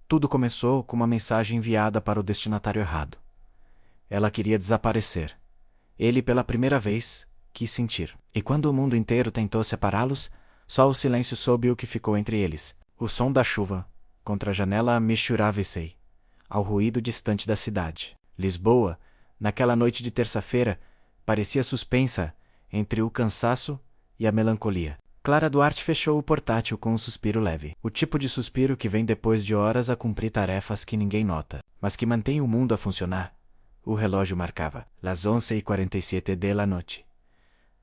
Tudo começou com uma mensagem enviada para o destinatário errado. Ela queria desaparecer. Ele, pela primeira vez, quis sentir. E quando o mundo inteiro tentou separá-los, só o silêncio soube o que ficou entre eles. O som da chuva, contra a janela, misturava-se ao ruído distante da cidade. Lisboa, naquela noite de terça-feira, parecia suspensa entre o cansaço e a melancolia. Clara Duarte fechou o portátil com um suspiro leve. O tipo de suspiro que vem depois de horas a cumprir tarefas que ninguém nota, mas que mantém o mundo a funcionar. O relógio marcava las 11:47 da noite.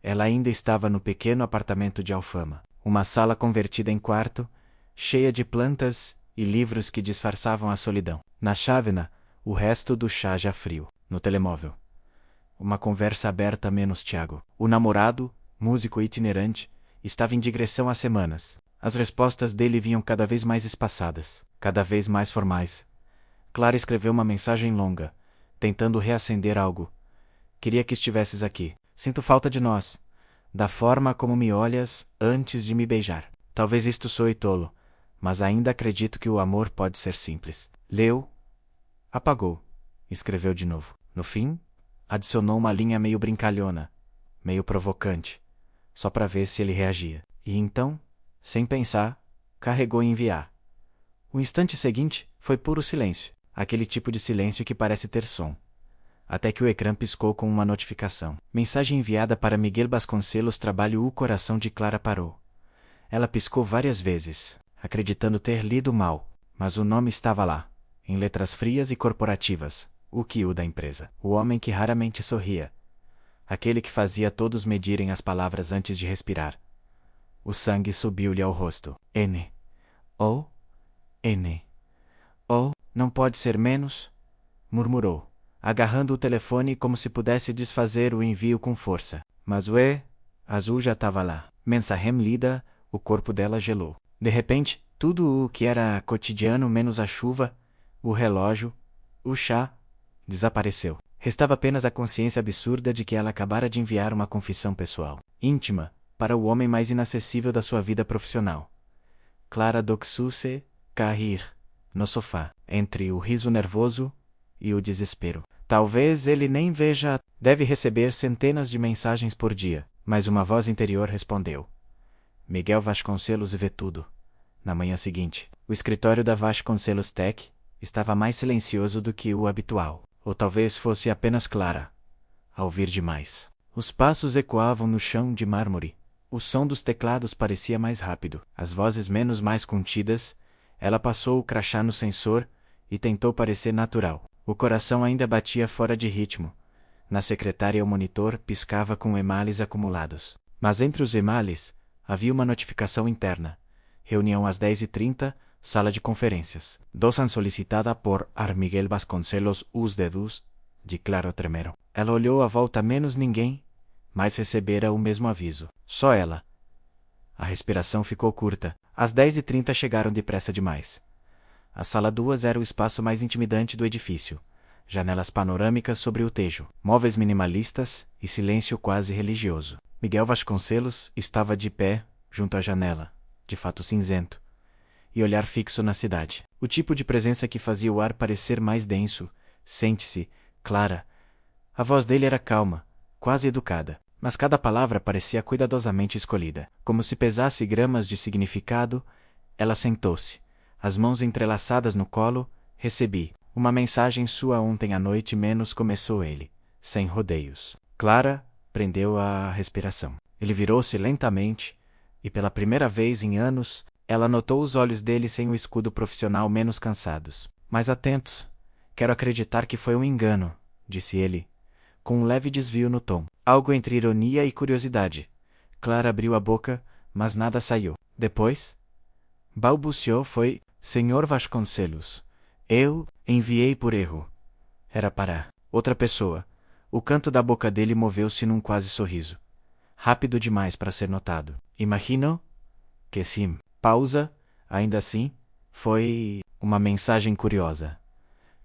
Ela ainda estava no pequeno apartamento de Alfama, uma sala convertida em quarto, cheia de plantas e livros que disfarçavam a solidão. Na chávena, o resto do chá já frio. No telemóvel, uma conversa aberta menos Tiago. O namorado, músico itinerante, estava em digressão há semanas. As respostas dele vinham cada vez mais espaçadas, cada vez mais formais. Clara escreveu uma mensagem longa, tentando reacender algo. Queria que estivesses aqui. Sinto falta de nós. Da forma como me olhas antes de me beijar. Talvez isto soe tolo, mas ainda acredito que o amor pode ser simples. Leu, apagou, escreveu de novo. No fim, adicionou uma linha meio brincalhona, meio provocante, só para ver se ele reagia. E então, sem pensar, carregou em enviar. O instante seguinte foi puro silêncio, aquele tipo de silêncio que parece ter som. Até que o ecrã piscou com uma notificação. Mensagem enviada para Miguel Vasconcelos. Trabalho. O coração de Clara parou. Ela piscou várias vezes, acreditando ter lido mal, mas o nome estava lá, em letras frias e corporativas. O Q da empresa. O homem que raramente sorria. Aquele que fazia todos medirem as palavras antes de respirar. O sangue subiu-lhe ao rosto. N. Oh, N. Oh, não pode ser menos? Murmurou, agarrando o telefone como se pudesse desfazer o envio com força. Mas o E azul já estava lá. Mensagem lida, o corpo dela gelou. De repente, tudo o que era cotidiano menos a chuva, o relógio, o chá, desapareceu. Restava apenas a consciência absurda de que ela acabara de enviar uma confissão pessoal, íntima, para o homem mais inacessível da sua vida profissional. Clara doxou-se, cair, no sofá, entre o riso nervoso e o desespero. Talvez ele nem veja. Deve receber centenas de mensagens por dia, mas uma voz interior respondeu. Miguel Vasconcelos vê tudo. Na manhã seguinte, o escritório da Vasconcelos Tech estava mais silencioso do que o habitual. Ou talvez fosse apenas Clara, a ouvir demais. Os passos ecoavam no chão de mármore. O som dos teclados parecia mais rápido. As vozes menos mais contidas. Ela passou o crachá no sensor e tentou parecer natural. O coração ainda batia fora de ritmo. Na secretária o monitor piscava com emales acumulados. Mas entre os emales, havia uma notificação interna. Reunião às 10h30, sala de conferências. Dosan solicitada por Miguel Vasconcelos. Os dedos de Clara tremeram. Ela olhou à volta, menos ninguém, mas recebera o mesmo aviso. Só ela. A respiração ficou curta. Às 10h30 chegaram depressa demais. A sala 2 era o espaço mais intimidante do edifício. Janelas panorâmicas sobre o tejo, móveis minimalistas e silêncio quase religioso. Miguel Vasconcelos estava de pé, junto à janela, de fato cinzento, e olhar fixo na cidade. O tipo de presença que fazia o ar parecer mais denso. Sente-se, Clara. A voz dele era calma, quase educada, mas cada palavra parecia cuidadosamente escolhida. Como se pesasse gramas de significado, ela sentou-se. As mãos entrelaçadas no colo. Recebi uma mensagem sua ontem à noite. Menos começou ele, sem rodeios. Clara prendeu a respiração. Ele virou-se lentamente, e pela primeira vez em anos, ela notou os olhos dele sem o escudo profissional, menos cansados, mais atentos. Quero acreditar que foi um engano, disse ele, com um leve desvio no tom. Algo entre ironia e curiosidade. Clara abriu a boca, mas nada saiu. Depois, balbuciou. Foi, Senhor Vasconcelos. Eu enviei por erro. Era para outra pessoa. O canto da boca dele moveu-se num quase sorriso. Rápido demais para ser notado. Imagino que sim. Pausa. Ainda assim, foi uma mensagem curiosa.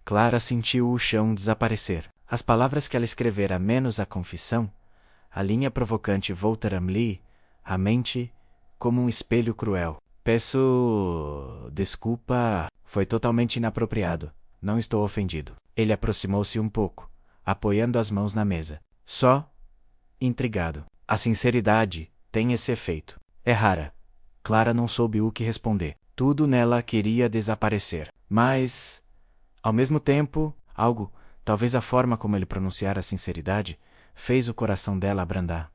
Clara sentiu o chão desaparecer. As palavras que ela escrevera menos a confissão, a linha provocante voltaram-lhe à mente como um espelho cruel. Peço desculpa, Foi totalmente inapropriado. Não estou ofendido. Ele aproximou-se um pouco, apoiando as mãos na mesa. Só intrigado. A sinceridade tem esse efeito. É rara. Clara não soube o que responder. Tudo nela queria desaparecer. Mas, ao mesmo tempo, algo, talvez a forma como ele pronunciara a sinceridade, fez o coração dela abrandar.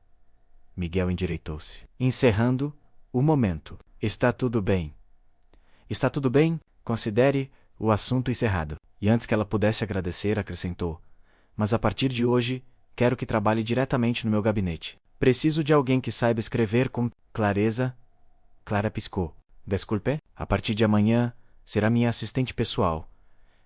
Miguel endireitou-se, encerrando o momento. Está tudo bem. Está tudo bem? Considere o assunto encerrado. E antes que ela pudesse agradecer, acrescentou: mas a partir de hoje, quero que trabalhe diretamente no meu gabinete. Preciso de alguém que saiba escrever com clareza. Clara piscou. Desculpe? A partir de amanhã, será minha assistente pessoal.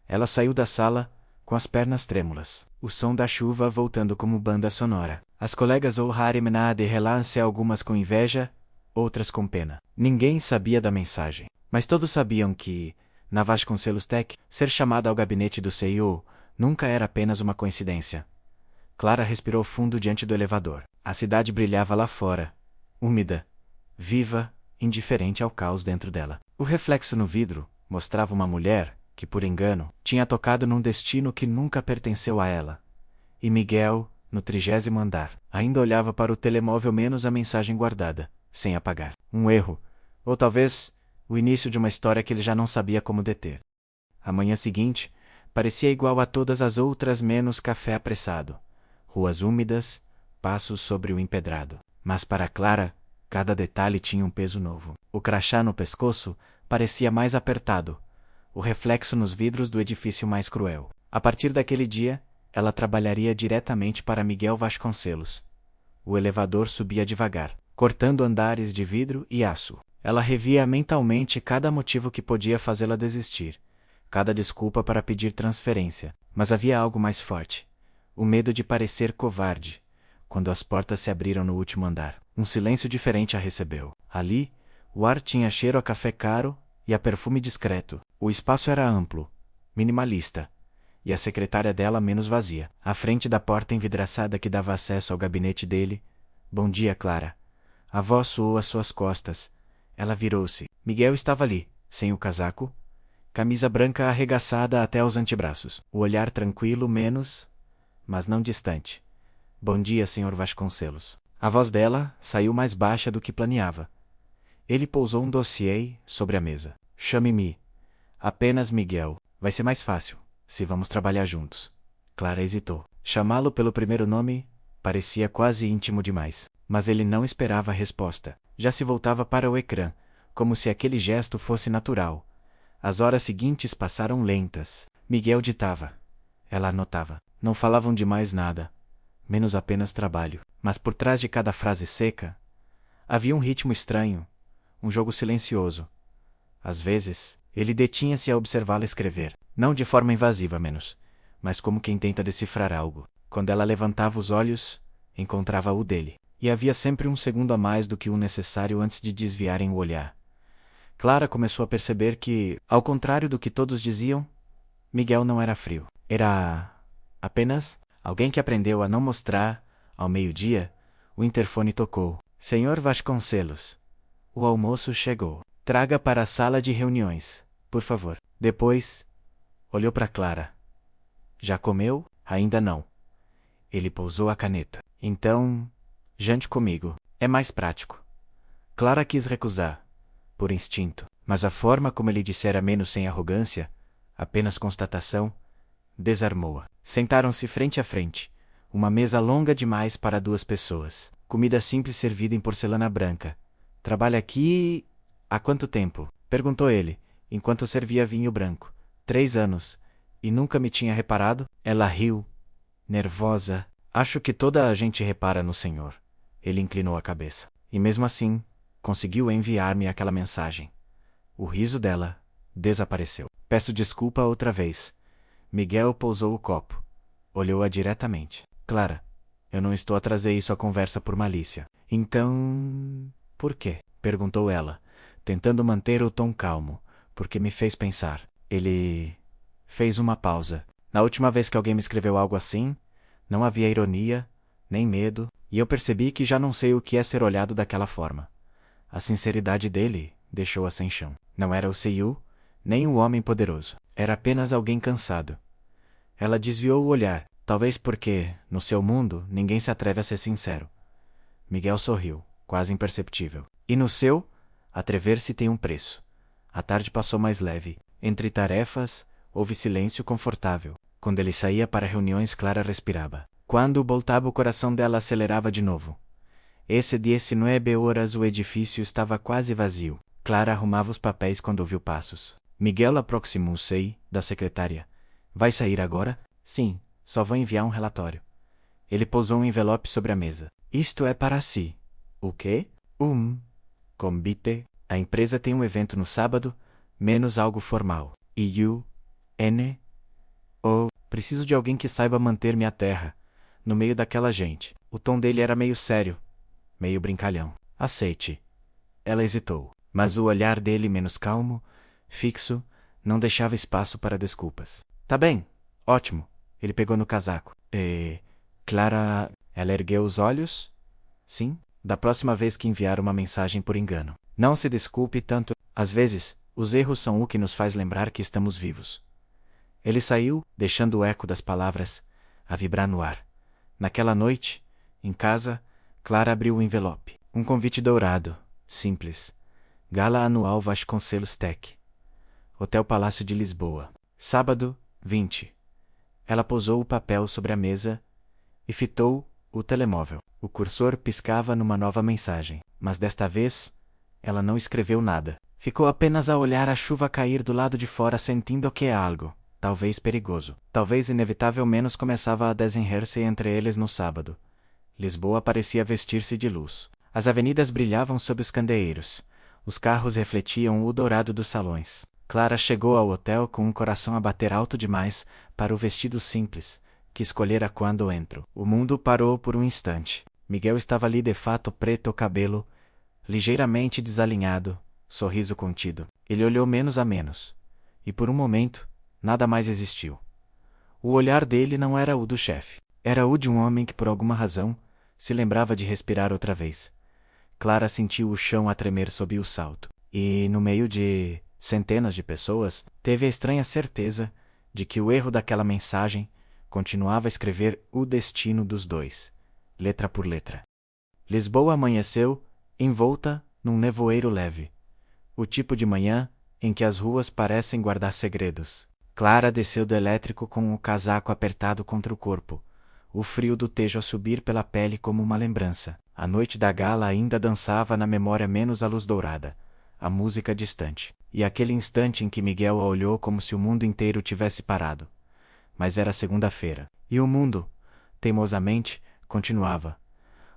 Ela saiu da sala, com as pernas trêmulas. O som da chuva voltando como banda sonora. As colegas ouviram de relance, algumas com inveja, outras com pena. Ninguém sabia da mensagem. Mas todos sabiam que, na Vasconcelos Tech, ser chamada ao gabinete do CEO nunca era apenas uma coincidência. Clara respirou fundo diante do elevador. A cidade brilhava lá fora, úmida, viva, indiferente ao caos dentro dela. O reflexo no vidro mostrava uma mulher que, por engano, tinha tocado num destino que nunca pertenceu a ela. E Miguel, no 30º andar, ainda olhava para o telemóvel menos a mensagem guardada, sem apagar. Um erro, ou talvez o início de uma história que ele já não sabia como deter. A manhã seguinte parecia igual a todas as outras, menos café apressado, ruas úmidas, passos sobre o empedrado. Mas para Clara, cada detalhe tinha um peso novo. O crachá no pescoço parecia mais apertado, o reflexo nos vidros do edifício mais cruel. A partir daquele dia, ela trabalharia diretamente para Miguel Vasconcelos. O elevador subia devagar, cortando andares de vidro e aço. Ela revia mentalmente cada motivo que podia fazê-la desistir, cada desculpa para pedir transferência. Mas havia algo mais forte: o medo de parecer covarde. Quando as portas se abriram no último andar, um silêncio diferente a recebeu. Ali, o ar tinha cheiro a café caro e a perfume discreto. O espaço era amplo, minimalista, e a secretária dela menos vazia. À frente da porta envidraçada que dava acesso ao gabinete dele: "Bom dia, Clara." A voz soou às suas costas. Ela virou-se. Miguel estava ali, sem o casaco, camisa branca arregaçada até aos antebraços. O olhar tranquilo, mas não distante. "Bom dia, Sr. Vasconcelos." A voz dela saiu mais baixa do que planeava. Ele pousou um dossiê sobre a mesa. "Chame-me apenas Miguel. Vai ser mais fácil, se vamos trabalhar juntos." Clara hesitou. Chamá-lo pelo primeiro nome parecia quase íntimo demais. Mas ele não esperava a resposta. Já se voltava para o ecrã, como se aquele gesto fosse natural. As horas seguintes passaram lentas. Miguel ditava. Ela anotava. Não falavam de mais nada, menos apenas trabalho. Mas por trás de cada frase seca, havia um ritmo estranho, um jogo silencioso. Às vezes, ele detinha-se a observá-la escrever, não de forma invasiva menos, mas como quem tenta decifrar algo. Quando ela levantava os olhos, encontrava o dele. E havia sempre um segundo a mais do que o necessário antes de desviarem o olhar. Clara começou a perceber que, ao contrário do que todos diziam, Miguel não era frio. Era apenas alguém que aprendeu a não mostrar. Ao meio-dia, o interfone tocou. "Senhor Vasconcelos, o almoço chegou. Traga para a sala de reuniões, por favor." Depois, olhou para Clara. "Já comeu?" "Ainda não." Ele pousou a caneta. "Então, jante comigo. É mais prático." Clara quis recusar, por instinto, mas a forma como ele dissera, menos sem arrogância, apenas constatação, desarmou-a. Sentaram-se frente a frente, uma mesa longa demais para 2 pessoas. Comida simples servida em porcelana branca. "Trabalha aqui há quanto tempo?" perguntou ele, enquanto servia vinho branco. 3 anos. E nunca me tinha reparado?" Ela riu, nervosa. "Acho que toda a gente repara no senhor." Ele inclinou a cabeça. "E mesmo assim, conseguiu enviar-me aquela mensagem." O riso dela desapareceu. "Peço desculpa outra vez." Miguel pousou o copo. Olhou-a diretamente. "Clara, eu não estou a trazer isso à conversa por malícia." "Então, por quê?" perguntou ela, tentando manter o tom calmo. "Porque me fez pensar." Ele fez uma pausa. "Na última vez que alguém me escreveu algo assim, não havia ironia, nem medo, e eu percebi que já não sei o que é ser olhado daquela forma." A sinceridade dele deixou-a sem chão. Não era o CEO, nem um homem poderoso. Era apenas alguém cansado. Ela desviou o olhar, talvez porque, no seu mundo, ninguém se atreve a ser sincero. Miguel sorriu, quase imperceptível. E no seu, atrever-se tem um preço. A tarde passou mais leve. Entre tarefas, houve silêncio confortável. Quando ele saía para reuniões, Clara respirava. Quando voltava, o coração dela acelerava de novo. Esse 19 horas o edifício estava quase vazio. Clara arrumava os papéis quando ouviu passos. Miguel aproximou-se da secretária. Vai sair agora? Sim, só vou enviar um relatório. Ele pousou um envelope sobre a mesa. Isto é para si. O quê? Convite. A empresa tem um evento no sábado, menos algo formal. Preciso de alguém que saiba manter-me à terra, no meio daquela gente. O tom dele era meio sério, meio brincalhão. Aceite. Ela hesitou, mas o olhar dele, menos calmo, fixo, não deixava espaço para desculpas. Tá bem, ótimo. Ele pegou no casaco. Clara... Ela ergueu os olhos? Sim, da próxima vez que enviar uma mensagem por engano. Não se desculpe tanto. Às vezes, os erros são o que nos faz lembrar que estamos vivos. Ele saiu, deixando o eco das palavras a vibrar no ar. Naquela noite, em casa, Clara abriu o envelope. Um convite dourado, simples. Gala Anual Vasconcelos Tech. Hotel Palácio de Lisboa. Sábado, 20. Ela pousou o papel sobre a mesa e fitou o telemóvel. O cursor piscava numa nova mensagem, mas desta vez, ela não escreveu nada. Ficou apenas a olhar a chuva cair do lado de fora, sentindo que algo, talvez perigoso, talvez inevitável, menos começava a desenhar-se entre eles no sábado. Lisboa parecia vestir-se de luz. As avenidas brilhavam sob os candeeiros. Os carros refletiam o dourado dos salões. Clara chegou ao hotel com um coração a bater alto demais para o vestido simples que escolhera quando entrou. O mundo parou por um instante. Miguel estava ali de fato preto, cabelo ligeiramente desalinhado, sorriso contido. Ele olhou menos a menos. E por um momento, nada mais existiu. O olhar dele não era o do chefe. Era o de um homem que, por alguma razão, se lembrava de respirar outra vez. Clara sentiu o chão a tremer sob o salto. E, no meio de centenas de pessoas, teve a estranha certeza de que o erro daquela mensagem continuava a escrever o destino dos dois, letra por letra. Lisboa amanheceu, envolta num nevoeiro leve. O tipo de manhã em que as ruas parecem guardar segredos. Clara desceu do elétrico com o casaco apertado contra o corpo, o frio do Tejo a subir pela pele como uma lembrança. A noite da gala ainda dançava na memória, menos a luz dourada, a música distante, e aquele instante em que Miguel a olhou como se o mundo inteiro tivesse parado. Mas era segunda-feira, e o mundo, teimosamente, continuava.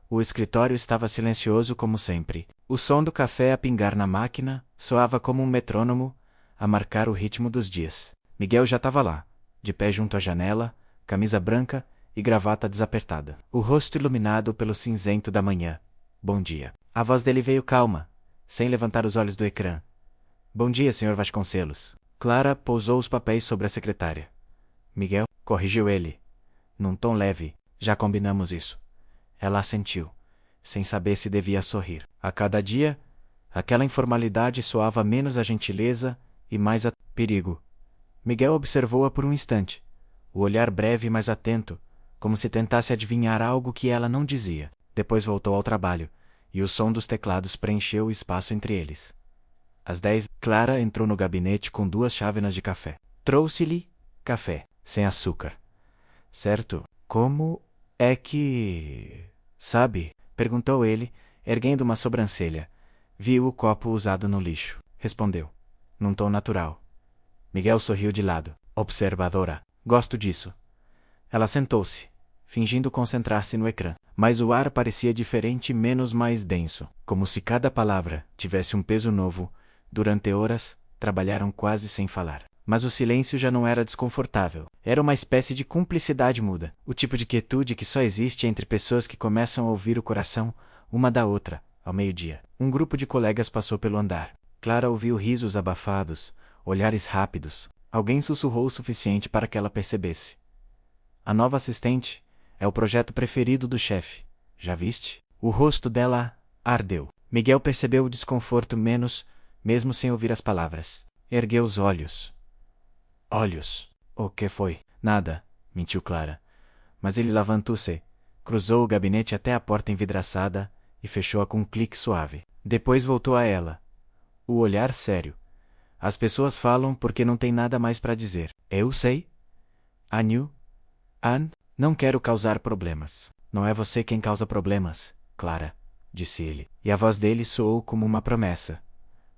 O escritório estava silencioso como sempre. O som do café a pingar na máquina soava como um metrônomo a marcar o ritmo dos dias. Miguel já estava lá, de pé junto à janela, camisa branca e gravata desapertada. O rosto iluminado pelo cinzento da manhã. Bom dia. A voz dele veio calma, sem levantar os olhos do ecrã. Bom dia, Sr. Vasconcelos. Clara pousou os papéis sobre a secretária. Miguel, corrigiu ele, num tom leve. Já combinamos isso. Ela assentiu, sem saber se devia sorrir. A cada dia, aquela informalidade soava menos a gentileza e mais a perigo. Miguel observou-a por um instante, o olhar breve mas atento, como se tentasse adivinhar algo que ela não dizia. Depois voltou ao trabalho, e o som dos teclados preencheu o espaço entre eles. Às 10, Clara entrou no gabinete com 2 chávenas de café. Trouxe-lhe café, sem açúcar. Certo? Como é que... Sabe? Perguntou ele, erguendo uma sobrancelha. Viu o copo usado no lixo. Respondeu, num tom natural. Miguel sorriu de lado. Observadora. Gosto disso. Ela sentou-se, fingindo concentrar-se no ecrã. Mas o ar parecia diferente, menos, mais denso. Como se cada palavra tivesse um peso novo. Durante horas, trabalharam quase sem falar. Mas o silêncio já não era desconfortável. Era uma espécie de cumplicidade muda. O tipo de quietude que só existe entre pessoas que começam a ouvir o coração, uma da outra, ao meio-dia. Um grupo de colegas passou pelo andar. Clara ouviu risos abafados, olhares rápidos. Alguém sussurrou o suficiente para que ela percebesse. A nova assistente é o projeto preferido do chefe. Já viste? O rosto dela ardeu. Miguel percebeu o desconforto menos, mesmo sem ouvir as palavras. Ergueu os olhos. Olhos. O que foi? Nada, mentiu Clara. Mas ele levantou-se, cruzou o gabinete até a porta envidraçada e fechou-a com um clique suave. Depois voltou a ela. O olhar sério. As pessoas falam porque não tem nada mais para dizer. Eu sei. Anne, não quero causar problemas. Não é você quem causa problemas, Clara, disse ele. E a voz dele soou como uma promessa.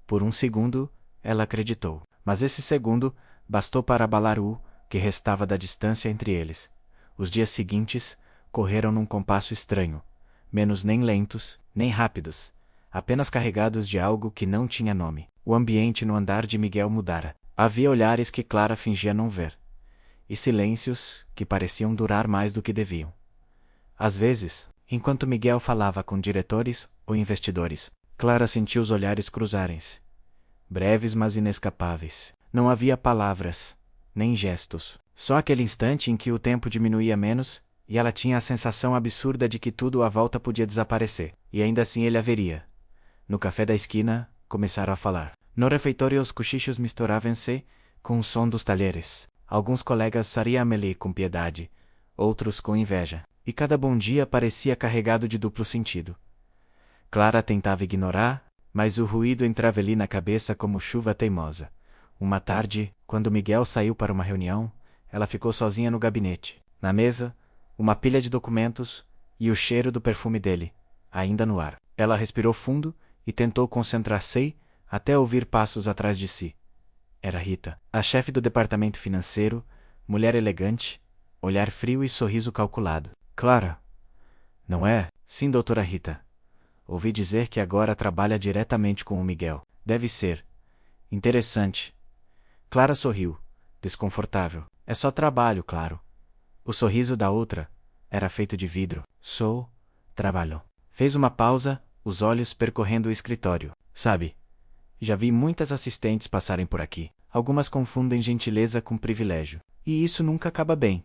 Por um segundo, ela acreditou. Mas esse segundo bastou para abalar o que restava da distância entre eles. Os dias seguintes correram num compasso estranho, menos nem lentos, nem rápidos, apenas carregados de algo que não tinha nome. O ambiente no andar de Miguel mudara. Havia olhares que Clara fingia não ver, e silêncios que pareciam durar mais do que deviam. Às vezes, enquanto Miguel falava com diretores ou investidores, Clara sentiu os olhares cruzarem-se. Breves, mas inescapáveis. Não havia palavras, nem gestos. Só aquele instante em que o tempo diminuía menos e ela tinha a sensação absurda de que tudo à volta podia desaparecer. E ainda assim ele a veria. No café da esquina, começaram a falar. No refeitório os cochichos misturavam-se com o som dos talheres. Alguns colegas sariam-lhe com piedade, outros com inveja. E cada bom dia parecia carregado de duplo sentido. Clara tentava ignorar, mas o ruído entrava-lhe na cabeça como chuva teimosa. Uma tarde, quando Miguel saiu para uma reunião, ela ficou sozinha no gabinete. Na mesa, uma pilha de documentos e o cheiro do perfume dele, ainda no ar. Ela respirou fundo e tentou concentrar-se até ouvir passos atrás de si. Era Rita, a chefe do departamento financeiro, mulher elegante, olhar frio e sorriso calculado. Clara. Não é? Sim, doutora Rita. Ouvi dizer que agora trabalha diretamente com o Miguel. Deve ser. Interessante. Clara sorriu, desconfortável. É só trabalho, claro. O sorriso da outra era feito de vidro. Trabalho. Fez uma pausa, os olhos percorrendo o escritório. Sabe, já vi muitas assistentes passarem por aqui. Algumas confundem gentileza com privilégio. E isso nunca acaba bem.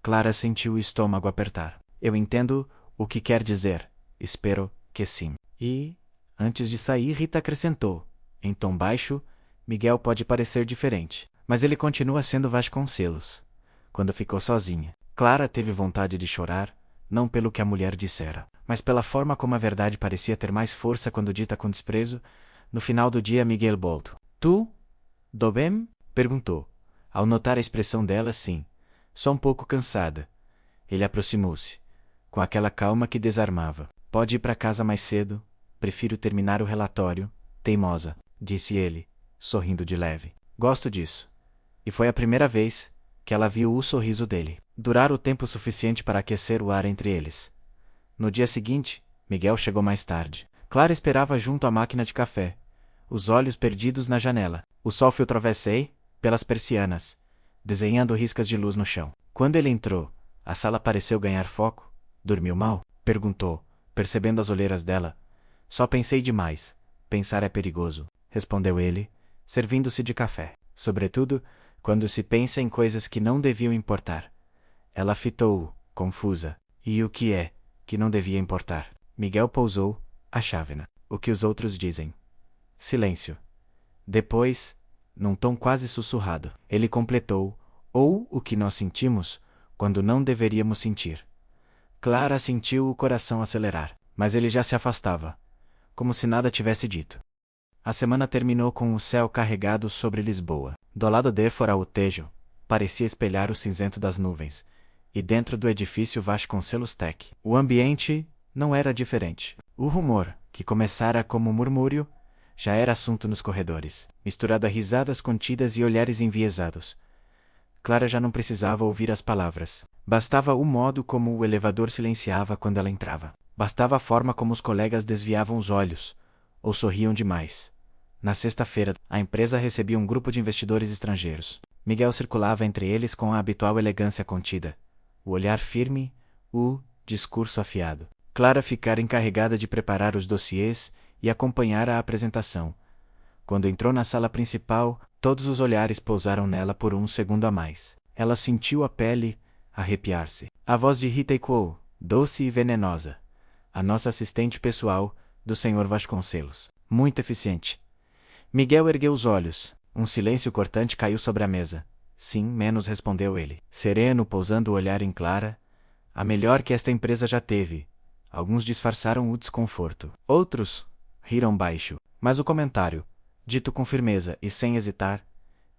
Clara sentiu o estômago apertar. Eu entendo o que quer dizer. Espero que sim. E, antes de sair, Rita acrescentou, em tom baixo, Miguel pode parecer diferente, mas ele continua sendo Vasconcelos. Quando ficou sozinha, Clara teve vontade de chorar, não pelo que a mulher dissera, mas pela forma como a verdade parecia ter mais força quando dita com desprezo. No final do dia, Miguel voltou. Tu? Do bem? Perguntou. Ao notar a expressão dela, sim. Só um pouco cansada. Ele aproximou-se, com aquela calma que desarmava. Pode ir para casa mais cedo. Prefiro terminar o relatório, teimosa, disse ele, sorrindo de leve. Gosto disso. E foi a primeira vez que ela viu o sorriso dele. Durar o tempo suficiente para aquecer o ar entre eles. No dia seguinte, Miguel chegou mais tarde. Clara esperava junto à máquina de café, os olhos perdidos na janela. O sol filtrava-se pelas persianas, desenhando riscas de luz no chão. Quando ele entrou, a sala pareceu ganhar foco. Dormiu mal? Perguntou, percebendo as olheiras dela. Só pensei demais. Pensar é perigoso, respondeu ele, servindo-se de café. Sobretudo, quando se pensa em coisas que não deviam importar. Ela fitou-o, confusa. E o que é que não devia importar? Miguel pousou a chávena. O que os outros dizem. Silêncio. Depois, num tom quase sussurrado, ele completou, ou o que nós sentimos quando não deveríamos sentir. Clara sentiu o coração acelerar, mas ele já se afastava, como se nada tivesse dito. A semana terminou com o céu carregado sobre Lisboa. Do lado de fora o Tejo parecia espelhar o cinzento das nuvens, e dentro do edifício Vasconcelos Tech, o ambiente não era diferente. O rumor, que começara como murmúrio, já era assunto nos corredores, misturado a risadas contidas e olhares enviesados. Clara já não precisava ouvir as palavras. Bastava o modo como o elevador silenciava quando ela entrava. Bastava a forma como os colegas desviavam os olhos, ou sorriam demais. Na sexta-feira, a empresa recebia um grupo de investidores estrangeiros. Miguel circulava entre eles com a habitual elegância contida, o olhar firme, o discurso afiado. Clara ficara encarregada de preparar os dossiês e acompanhar a apresentação. Quando entrou na sala principal, todos os olhares pousaram nela por um segundo a mais. Ela sentiu a pele arrepiar-se. A voz de Rita ecoou, doce e venenosa. A nossa assistente pessoal, do Sr. Vasconcelos. Muito eficiente. Miguel ergueu os olhos. Um silêncio cortante caiu sobre a mesa. Sim, menos, respondeu ele, sereno, pousando o olhar em Clara. A melhor que esta empresa já teve. Alguns disfarçaram o desconforto. Outros riram baixo. Mas o comentário, dito com firmeza e sem hesitar,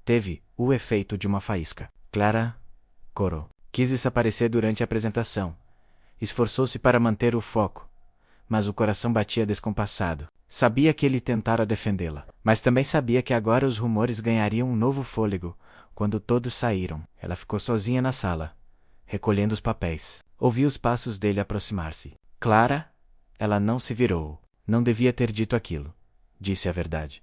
teve o efeito de uma faísca. Clara corou. Quis desaparecer durante a apresentação. Esforçou-se para manter o foco, mas o coração batia descompassado. Sabia que ele tentara defendê-la, mas também sabia que agora os rumores ganhariam um novo fôlego. Quando todos saíram, ela ficou sozinha na sala, recolhendo os papéis. Ouviu os passos dele aproximar-se. Clara, ela não se virou. Não devia ter dito aquilo. Disse a verdade.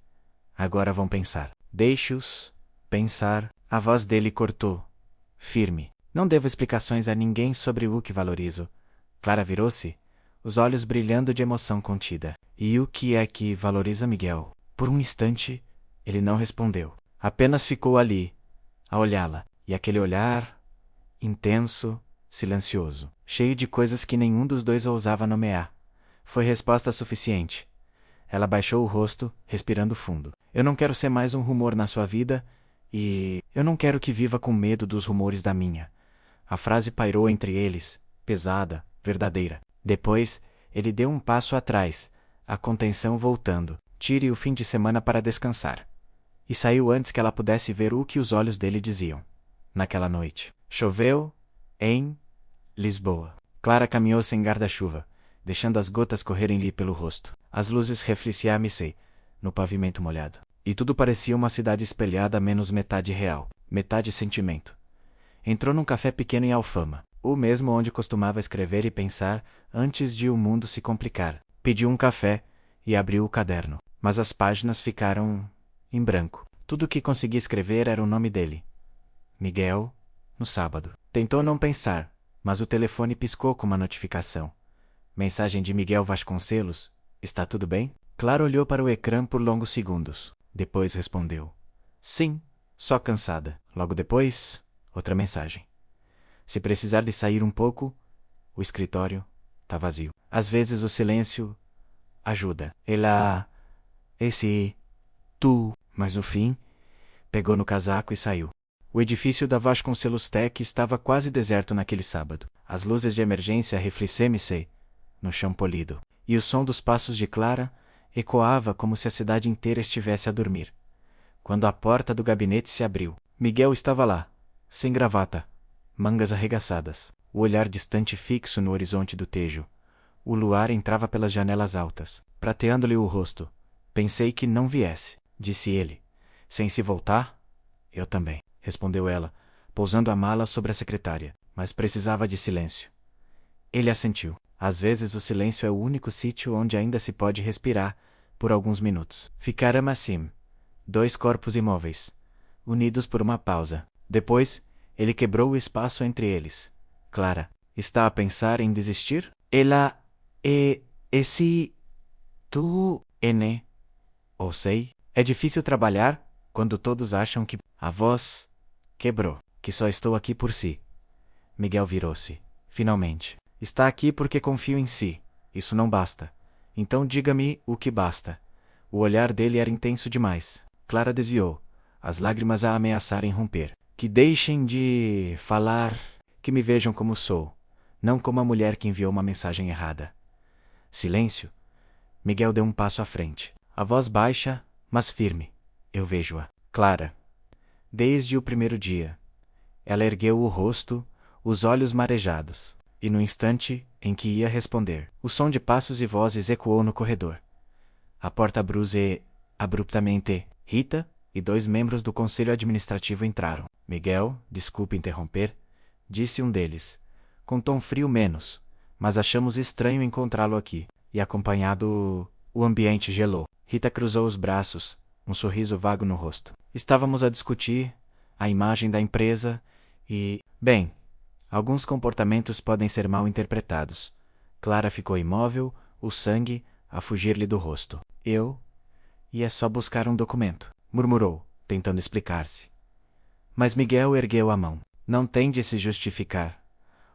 Agora vão pensar. Deixe-os pensar. A voz dele cortou, firme. Não devo explicações a ninguém sobre o que valorizo. Clara virou-se, os olhos brilhando de emoção contida. E o que é que valoriza, Miguel? Por um instante, ele não respondeu. Apenas ficou ali, a olhá-la. E aquele olhar, intenso, silencioso, cheio de coisas que nenhum dos dois ousava nomear, foi resposta suficiente. Ela baixou o rosto, respirando fundo. Eu não quero ser mais um rumor na sua vida, e eu não quero que viva com medo dos rumores da minha. A frase pairou entre eles, pesada, verdadeira. Depois, ele deu um passo atrás, a contenção voltando. Tire o fim de semana para descansar. E saiu antes que ela pudesse ver o que os olhos dele diziam. Naquela noite, choveu em Lisboa. Clara caminhou sem guarda-chuva, deixando as gotas correrem-lhe pelo rosto. As luzes refletiam-se no pavimento molhado. E tudo parecia uma cidade espelhada, menos metade real, metade sentimento. Entrou num café pequeno em Alfama, o mesmo onde costumava escrever e pensar antes de o mundo se complicar. Pediu um café e abriu o caderno, mas as páginas ficaram em branco. Tudo o que conseguia escrever era o nome dele. Miguel, no sábado. Tentou não pensar, mas o telefone piscou com uma notificação. Mensagem de Miguel Vasconcelos. Está tudo bem? Clara olhou para o ecrã por longos segundos. Depois respondeu. Sim, só cansada. Logo depois, outra mensagem. Se precisar de sair um pouco, o escritório tá vazio. Às vezes o silêncio ajuda. Ela... Mas no fim, pegou no casaco e saiu. O edifício da Vasconcelos Tech estava quase deserto naquele sábado. As luzes de emergência refletiam-se no chão polido. E o som dos passos de Clara ecoava como se a cidade inteira estivesse a dormir. Quando a porta do gabinete se abriu, Miguel estava lá, sem gravata, mangas arregaçadas, o olhar distante fixo no horizonte do Tejo. O luar entrava pelas janelas altas, prateando-lhe o rosto. Pensei que não viesse, disse ele. Sem se voltar? Eu também, respondeu ela, pousando a mala sobre a secretária, mas precisava de silêncio. Ele assentiu. Às vezes o silêncio é o único sítio onde ainda se pode respirar, por alguns minutos. Ficaram assim, dois corpos imóveis, unidos por uma pausa. Depois, ele quebrou o espaço entre eles. Clara, está a pensar em desistir? Ela... se... Tu... Né? Ou sei. É difícil trabalhar quando todos acham que... A voz quebrou. Que só estou aqui por si. Miguel virou-se. Finalmente. Está aqui porque confio em si. Isso não basta. Então diga-me o que basta. O olhar dele era intenso demais. Clara desviou. As lágrimas a ameaçarem romper. Que deixem de falar. Que me vejam como sou. Não como a mulher que enviou uma mensagem errada. Silêncio. Miguel deu um passo à frente. A voz baixa, mas firme. Eu vejo-a. Clara. Desde o primeiro dia. Ela ergueu o rosto, os olhos marejados. E no instante em que ia responder, o som de passos e vozes ecoou no corredor. A porta abriu-se abruptamente. Rita e dois membros do conselho administrativo entraram. Miguel, desculpe interromper, disse um deles, com tom frio menos, mas achamos estranho encontrá-lo aqui. E acompanhado, o ambiente gelou. Rita cruzou os braços, um sorriso vago no rosto. Estávamos a discutir a imagem da empresa e... Bem, alguns comportamentos podem ser mal interpretados. Clara ficou imóvel, o sangue a fugir-lhe do rosto. E é só buscar um documento, murmurou, tentando explicar-se. Mas Miguel ergueu a mão. Não tem de se justificar.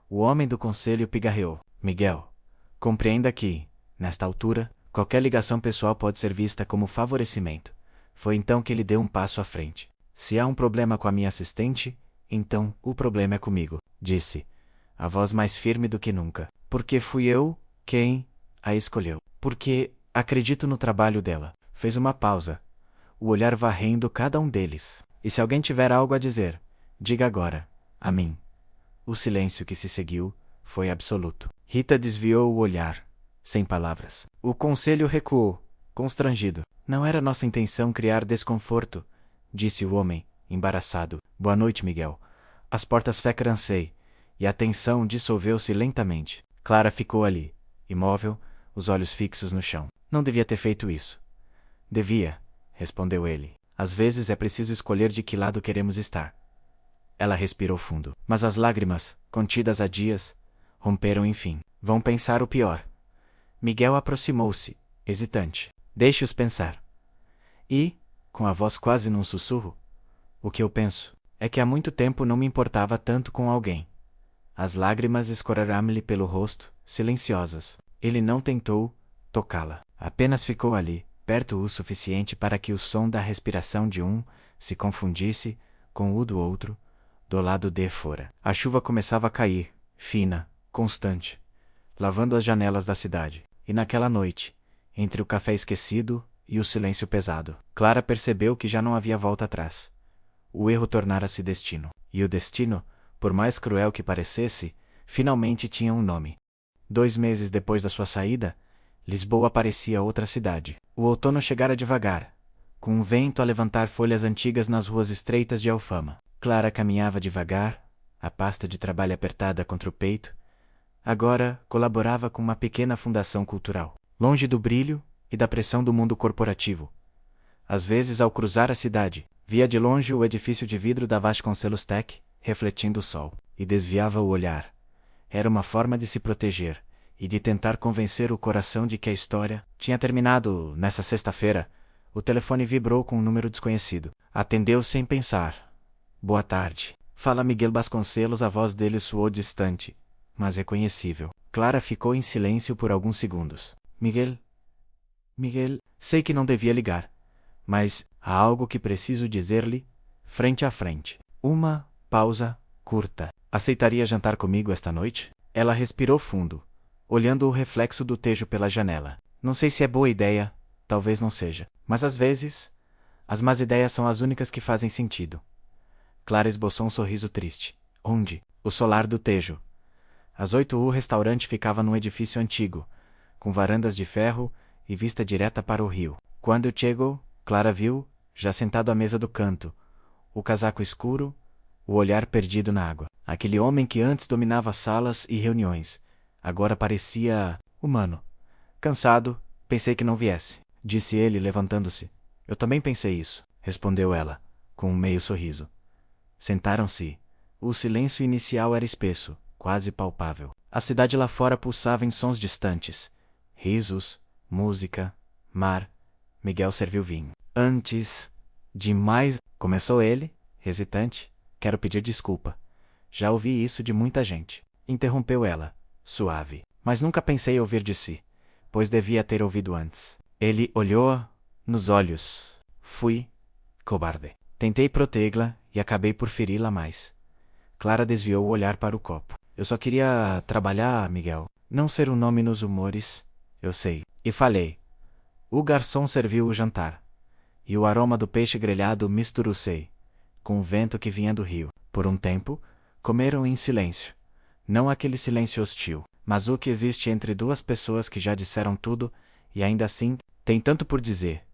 O homem do conselho pigarreou. Miguel, compreenda que, nesta altura, qualquer ligação pessoal pode ser vista como favorecimento. Foi então que ele deu um passo à frente. Se há um problema com a minha assistente, então o problema é comigo, disse, a voz mais firme do que nunca. Porque fui eu quem a escolheu. Porque acredito no trabalho dela. Fez uma pausa, o olhar varrendo cada um deles. E se alguém tiver algo a dizer, diga agora, a mim. O silêncio que se seguiu foi absoluto. Rita desviou o olhar, sem palavras. O conselho recuou, constrangido. Não era nossa intenção criar desconforto, disse o homem, embaraçado. Boa noite, Miguel. As portas fecrancei, e a tensão dissolveu-se lentamente. Clara ficou ali, imóvel, os olhos fixos no chão. Não devia ter feito isso. Devia, respondeu ele. Às vezes é preciso escolher de que lado queremos estar. Ela respirou fundo. Mas as lágrimas, contidas há dias, romperam enfim. Vão pensar o pior. Miguel aproximou-se, hesitante. Deixe-os pensar. E, com a voz quase num sussurro, o que eu penso é que há muito tempo não me importava tanto com alguém. As lágrimas escorreram-lhe pelo rosto, silenciosas. Ele não tentou tocá-la. Apenas ficou ali, perto o suficiente para que o som da respiração de um se confundisse com o do outro, do lado de fora. A chuva começava a cair, fina, constante, lavando as janelas da cidade. E naquela noite, entre o café esquecido e o silêncio pesado, Clara percebeu que já não havia volta atrás. O erro tornara-se destino. E o destino, por mais cruel que parecesse, finalmente tinha um nome. 2 meses depois da sua saída, Lisboa parecia outra cidade. O outono chegara devagar, com um vento a levantar folhas antigas nas ruas estreitas de Alfama. Clara caminhava devagar, a pasta de trabalho apertada contra o peito. Agora colaborava com uma pequena fundação cultural, longe do brilho e da pressão do mundo corporativo. Às vezes, ao cruzar a cidade, via de longe o edifício de vidro da Vasconcelos Tech, refletindo o sol, e desviava o olhar. Era uma forma de se proteger e de tentar convencer o coração de que a história tinha terminado. Nessa sexta-feira, o telefone vibrou com um número desconhecido. Atendeu sem pensar. Boa tarde. Fala Miguel Vasconcelos. A voz dele soou distante, mas reconhecível. Clara ficou em silêncio por alguns segundos. Miguel? Sei que não devia ligar, mas há algo que preciso dizer-lhe, frente a frente. Uma pausa curta. Aceitaria jantar comigo esta noite? Ela respirou fundo, olhando o reflexo do Tejo pela janela. Não sei se é boa ideia, talvez não seja. Mas às vezes, as más ideias são as únicas que fazem sentido. Clara esboçou um sorriso triste. Onde? O solar do Tejo. Às 8 o restaurante ficava num edifício antigo, com varandas de ferro e vista direta para o rio. Quando chegou, Clara viu, já sentado à mesa do canto, o casaco escuro, o olhar perdido na água. Aquele homem que antes dominava salas e reuniões, agora parecia humano. Cansado, pensei que não viesse, disse ele, levantando-se. Eu também pensei isso, respondeu ela, com um meio sorriso. Sentaram-se. O silêncio inicial era espesso, quase palpável. A cidade lá fora pulsava em sons distantes. Risos, música, mar. Miguel serviu vinho. Antes de mais, começou ele, hesitante. Quero pedir desculpa. Já ouvi isso de muita gente. Interrompeu ela, suave. Mas nunca pensei ouvir de si, pois devia ter ouvido antes. Ele olhou-a nos olhos. Fui cobarde. Tentei protegê-la e acabei por feri-la mais. Clara desviou o olhar para o copo. Eu só queria trabalhar, Miguel. Não ser um nome nos humores, eu sei. E falhei. O garçom serviu o jantar. E o aroma do peixe grelhado misturou-se com o vento que vinha do rio. Por um tempo, comeram em silêncio. Não aquele silêncio hostil, mas o que existe entre duas pessoas que já disseram tudo e ainda assim têm tanto por dizer.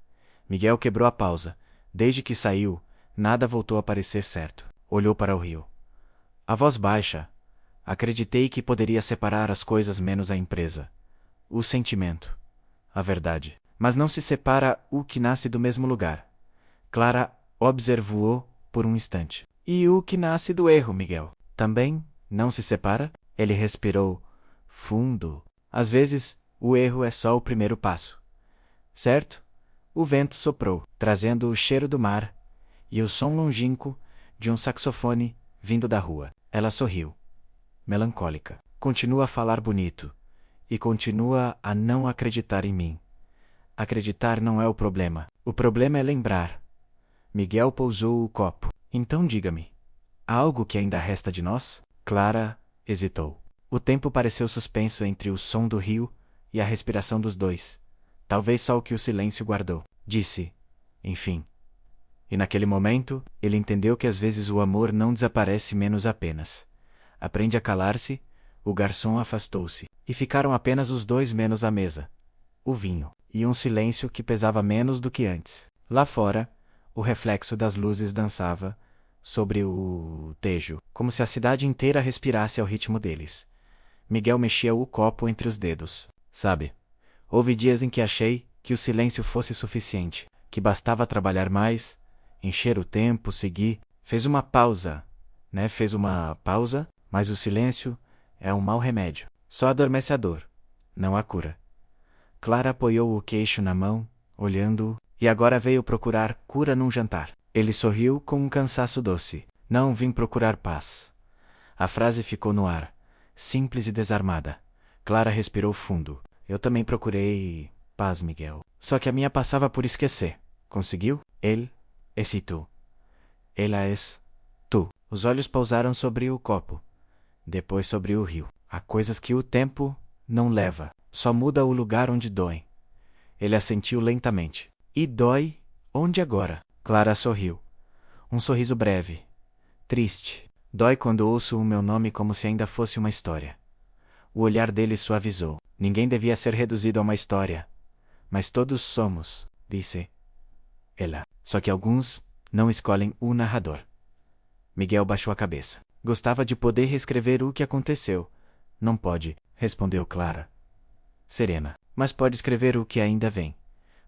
Miguel quebrou a pausa. Desde que saiu, nada voltou a parecer certo. Olhou para o rio. A voz baixa. Acreditei que poderia separar as coisas menos a empresa. O sentimento. A verdade. Mas não se separa o que nasce do mesmo lugar. Clara observou-o por um instante. E o que nasce do erro, Miguel? Também não se separa? Ele respirou fundo. Às vezes, o erro é só o primeiro passo. Certo? O vento soprou, trazendo o cheiro do mar e o som longínquo de um saxofone vindo da rua. Ela sorriu, melancólica. Continua a falar bonito e continua a não acreditar em mim. Acreditar não é o problema. O problema é lembrar. Miguel pousou o copo. Então diga-me. Há algo que ainda resta de nós? Clara hesitou. O tempo pareceu suspenso entre o som do rio e a respiração dos dois. Talvez só o que o silêncio guardou. Disse, enfim. E naquele momento, ele entendeu que às vezes o amor não desaparece menos apenas. Aprende a calar-se, o garçom afastou-se, e ficaram apenas os dois menos a mesa. O vinho, e um silêncio que pesava menos do que antes. Lá fora, o reflexo das luzes dançava sobre o tejo, como se a cidade inteira respirasse ao ritmo deles. Miguel mexia o copo entre os dedos. Sabe, houve dias em que achei que o silêncio fosse suficiente, que bastava trabalhar mais, encher o tempo, seguir. Fez uma pausa, mas o silêncio é um mau remédio. Só adormece a dor, não a cura. Clara apoiou o queixo na mão, olhando-o, e agora veio procurar cura num jantar. Ele sorriu com um cansaço doce. Não vim procurar paz. A frase ficou no ar, simples e desarmada. Clara respirou fundo. Eu também procurei paz, Miguel. Só que a minha passava por esquecer. Conseguiu? Ele, esse tu. Ela és tu. Os olhos pousaram sobre o copo, depois sobre o rio. Há coisas que o tempo não leva, só muda o lugar onde doem. Ele assentiu lentamente. E dói onde agora? Clara sorriu. Um sorriso breve, triste. Dói quando ouço o meu nome como se ainda fosse uma história. O olhar dele suavizou. Ninguém devia ser reduzido a uma história. Mas todos somos, disse ela. Só que alguns não escolhem o narrador. Miguel baixou a cabeça. Gostava de poder reescrever o que aconteceu. Não pode, respondeu Clara. Serena. Mas pode escrever o que ainda vem.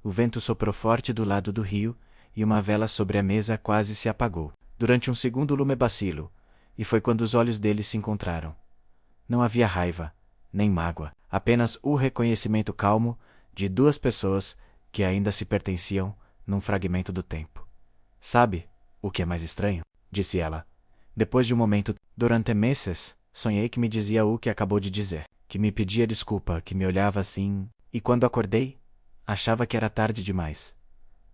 O vento soprou forte do lado do rio, e uma vela sobre a mesa quase se apagou. Durante um segundo o lume vacilou, e foi quando os olhos deles se encontraram. Não havia raiva, nem mágoa, apenas o reconhecimento calmo de duas pessoas que ainda se pertenciam num fragmento do tempo. Sabe o que é mais estranho? Disse ela. Depois de um momento, durante meses, sonhei que me dizia o que acabou de dizer, que me pedia desculpa, que me olhava assim, e quando acordei, achava que era tarde demais.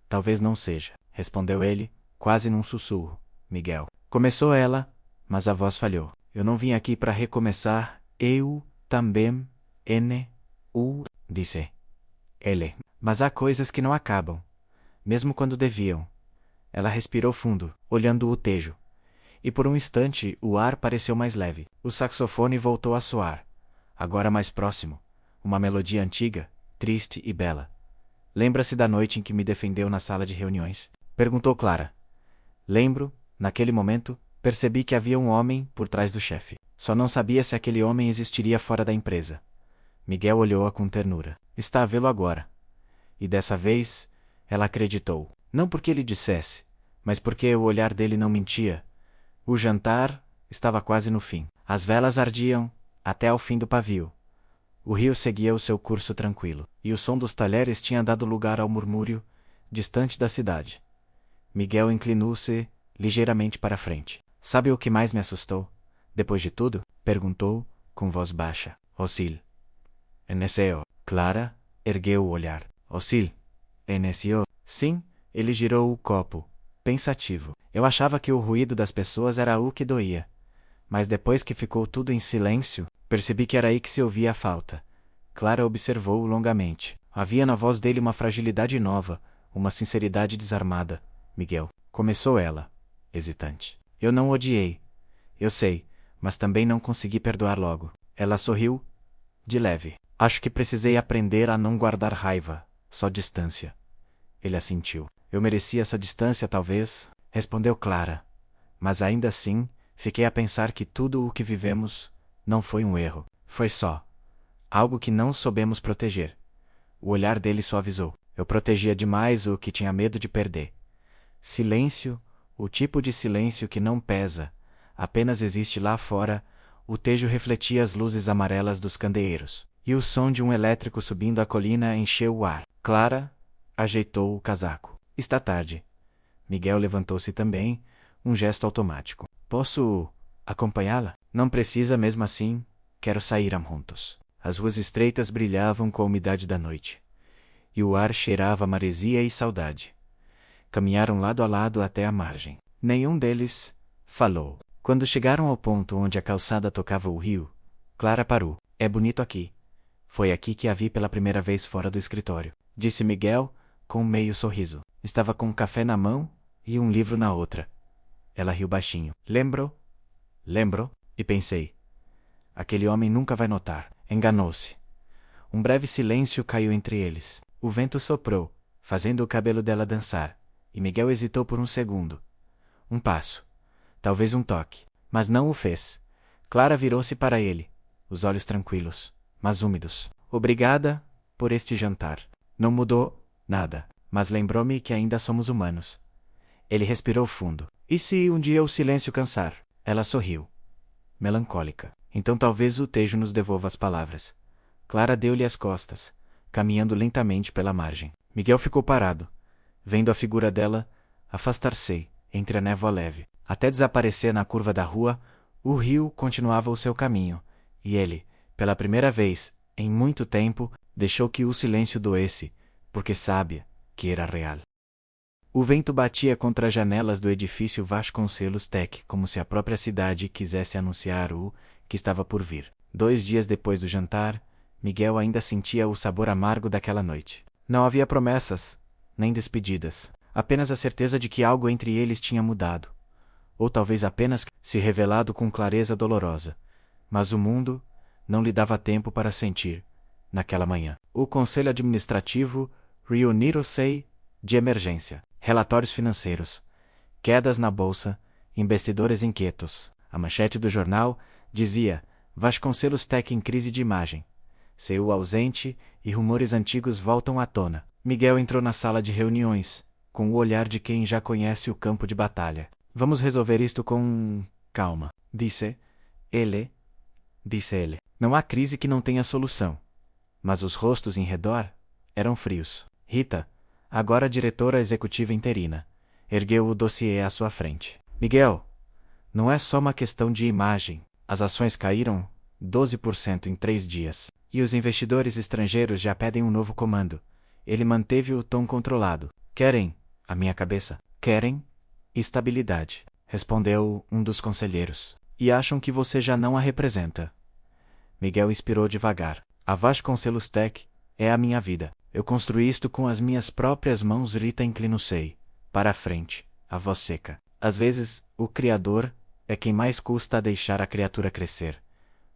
Talvez não seja, respondeu ele, quase num sussurro. Miguel. Começou ela, mas a voz falhou. Eu não vim aqui para recomeçar. Eu também, disse ele. Mas há coisas que não acabam, mesmo quando deviam. Ela respirou fundo, olhando o tejo. E por um instante o ar pareceu mais leve. O saxofone voltou a soar, agora mais próximo. Uma melodia antiga, triste e bela. Lembra-se da noite em que me defendeu na sala de reuniões? Perguntou Clara. Lembro, naquele momento, percebi que havia um homem por trás do chefe. Só não sabia se aquele homem existiria fora da empresa. Miguel olhou-a com ternura. Está a vê-lo agora. E dessa vez, ela acreditou. Não porque ele dissesse, mas porque o olhar dele não mentia. O jantar estava quase no fim. As velas ardiam até ao fim do pavio. O rio seguia o seu curso tranquilo, e o som dos talheres tinha dado lugar ao murmúrio distante da cidade. Miguel inclinou-se ligeiramente para a frente. Sabe o que mais me assustou? Depois de tudo? Perguntou, com voz baixa. Ossil. Eneseo. Clara ergueu o olhar. Ossil. Eneseo. Sim, ele girou o copo, pensativo. Eu achava que o ruído das pessoas era o que doía. Mas depois que ficou tudo em silêncio, percebi que era aí que se ouvia a falta. Clara observou-o longamente. Havia na voz dele uma fragilidade nova, uma sinceridade desarmada. Miguel. Começou ela, hesitante. Eu não o odiei. Eu sei, mas também não consegui perdoar logo. Ela sorriu, de leve. Acho que precisei aprender a não guardar raiva, só distância. Ele assentiu. Eu merecia essa distância, talvez, respondeu Clara. Mas ainda assim, fiquei a pensar que tudo o que vivemos não foi um erro. Foi só algo que não soubemos proteger. O olhar dele suavizou. Eu protegia demais o que tinha medo de perder. Silêncio, o tipo de silêncio que não pesa, apenas existe lá fora. O tejo refletia as luzes amarelas dos candeeiros, e o som de um elétrico subindo a colina encheu o ar. Clara ajeitou o casaco. Está tarde. Miguel levantou-se também, um gesto automático. Posso acompanhá-la? Não precisa mesmo assim. Quero sair juntos. As ruas estreitas brilhavam com a umidade da noite, e o ar cheirava maresia e saudade. Caminharam lado a lado até a margem. Nenhum deles falou. Quando chegaram ao ponto onde a calçada tocava o rio, Clara parou. É bonito aqui. Foi aqui que a vi pela primeira vez fora do escritório, disse Miguel, com um meio sorriso. Estava com um café na mão e um livro na outra. Ela riu baixinho. Lembro? E pensei. Aquele homem nunca vai notar. Enganou-se. Um breve silêncio caiu entre eles. O vento soprou, fazendo o cabelo dela dançar, e Miguel hesitou por um segundo. Um passo. Talvez um toque. Mas não o fez. Clara virou-se para ele, os olhos tranquilos, mas úmidos. Obrigada por este jantar. Não mudou nada, mas lembrou-me que ainda somos humanos. Ele respirou fundo. E se um dia o silêncio cansar? Ela sorriu, melancólica. Então talvez o tejo nos devolva as palavras. Clara deu-lhe as costas, caminhando lentamente pela margem. Miguel ficou parado, vendo a figura dela afastar-se entre a névoa leve. Até desaparecer na curva da rua, o rio continuava o seu caminho, e ele, pela primeira vez, em muito tempo, deixou que o silêncio doesse, porque sabia que era real. O vento batia contra as janelas do edifício Vasconcelos Tech, como se a própria cidade quisesse anunciar o que estava por vir. 2 dias depois do jantar, Miguel ainda sentia o sabor amargo daquela noite. Não havia promessas, nem despedidas. Apenas a certeza de que algo entre eles tinha mudado. Ou talvez apenas se revelado com clareza dolorosa. Mas o mundo não lhe dava tempo para sentir, naquela manhã. O Conselho Administrativo reuniu-se de emergência. Relatórios financeiros, quedas na bolsa, investidores inquietos. A manchete do jornal dizia: Vasconcelos Tech em crise de imagem. CEO ausente e rumores antigos voltam à tona. Miguel entrou na sala de reuniões, com o olhar de quem já conhece o campo de batalha. Vamos resolver isto com calma, disse ele. Não há crise que não tenha solução. Mas os rostos em redor eram frios. Rita, agora diretora executiva interina, ergueu o dossiê à sua frente. Miguel, não é só uma questão de imagem. As ações caíram 12% em 3 dias. E os investidores estrangeiros já pedem um novo comando. Ele manteve o tom controlado. Querem, a minha cabeça, querem estabilidade, respondeu um dos conselheiros. E acham que você já não a representa. Miguel inspirou devagar. A Vasconcelos Tech é a minha vida. Eu construí isto com as minhas próprias mãos. Rita inclinou-se para a frente, a voz seca. Às vezes, o Criador é quem mais custa a deixar a criatura crescer.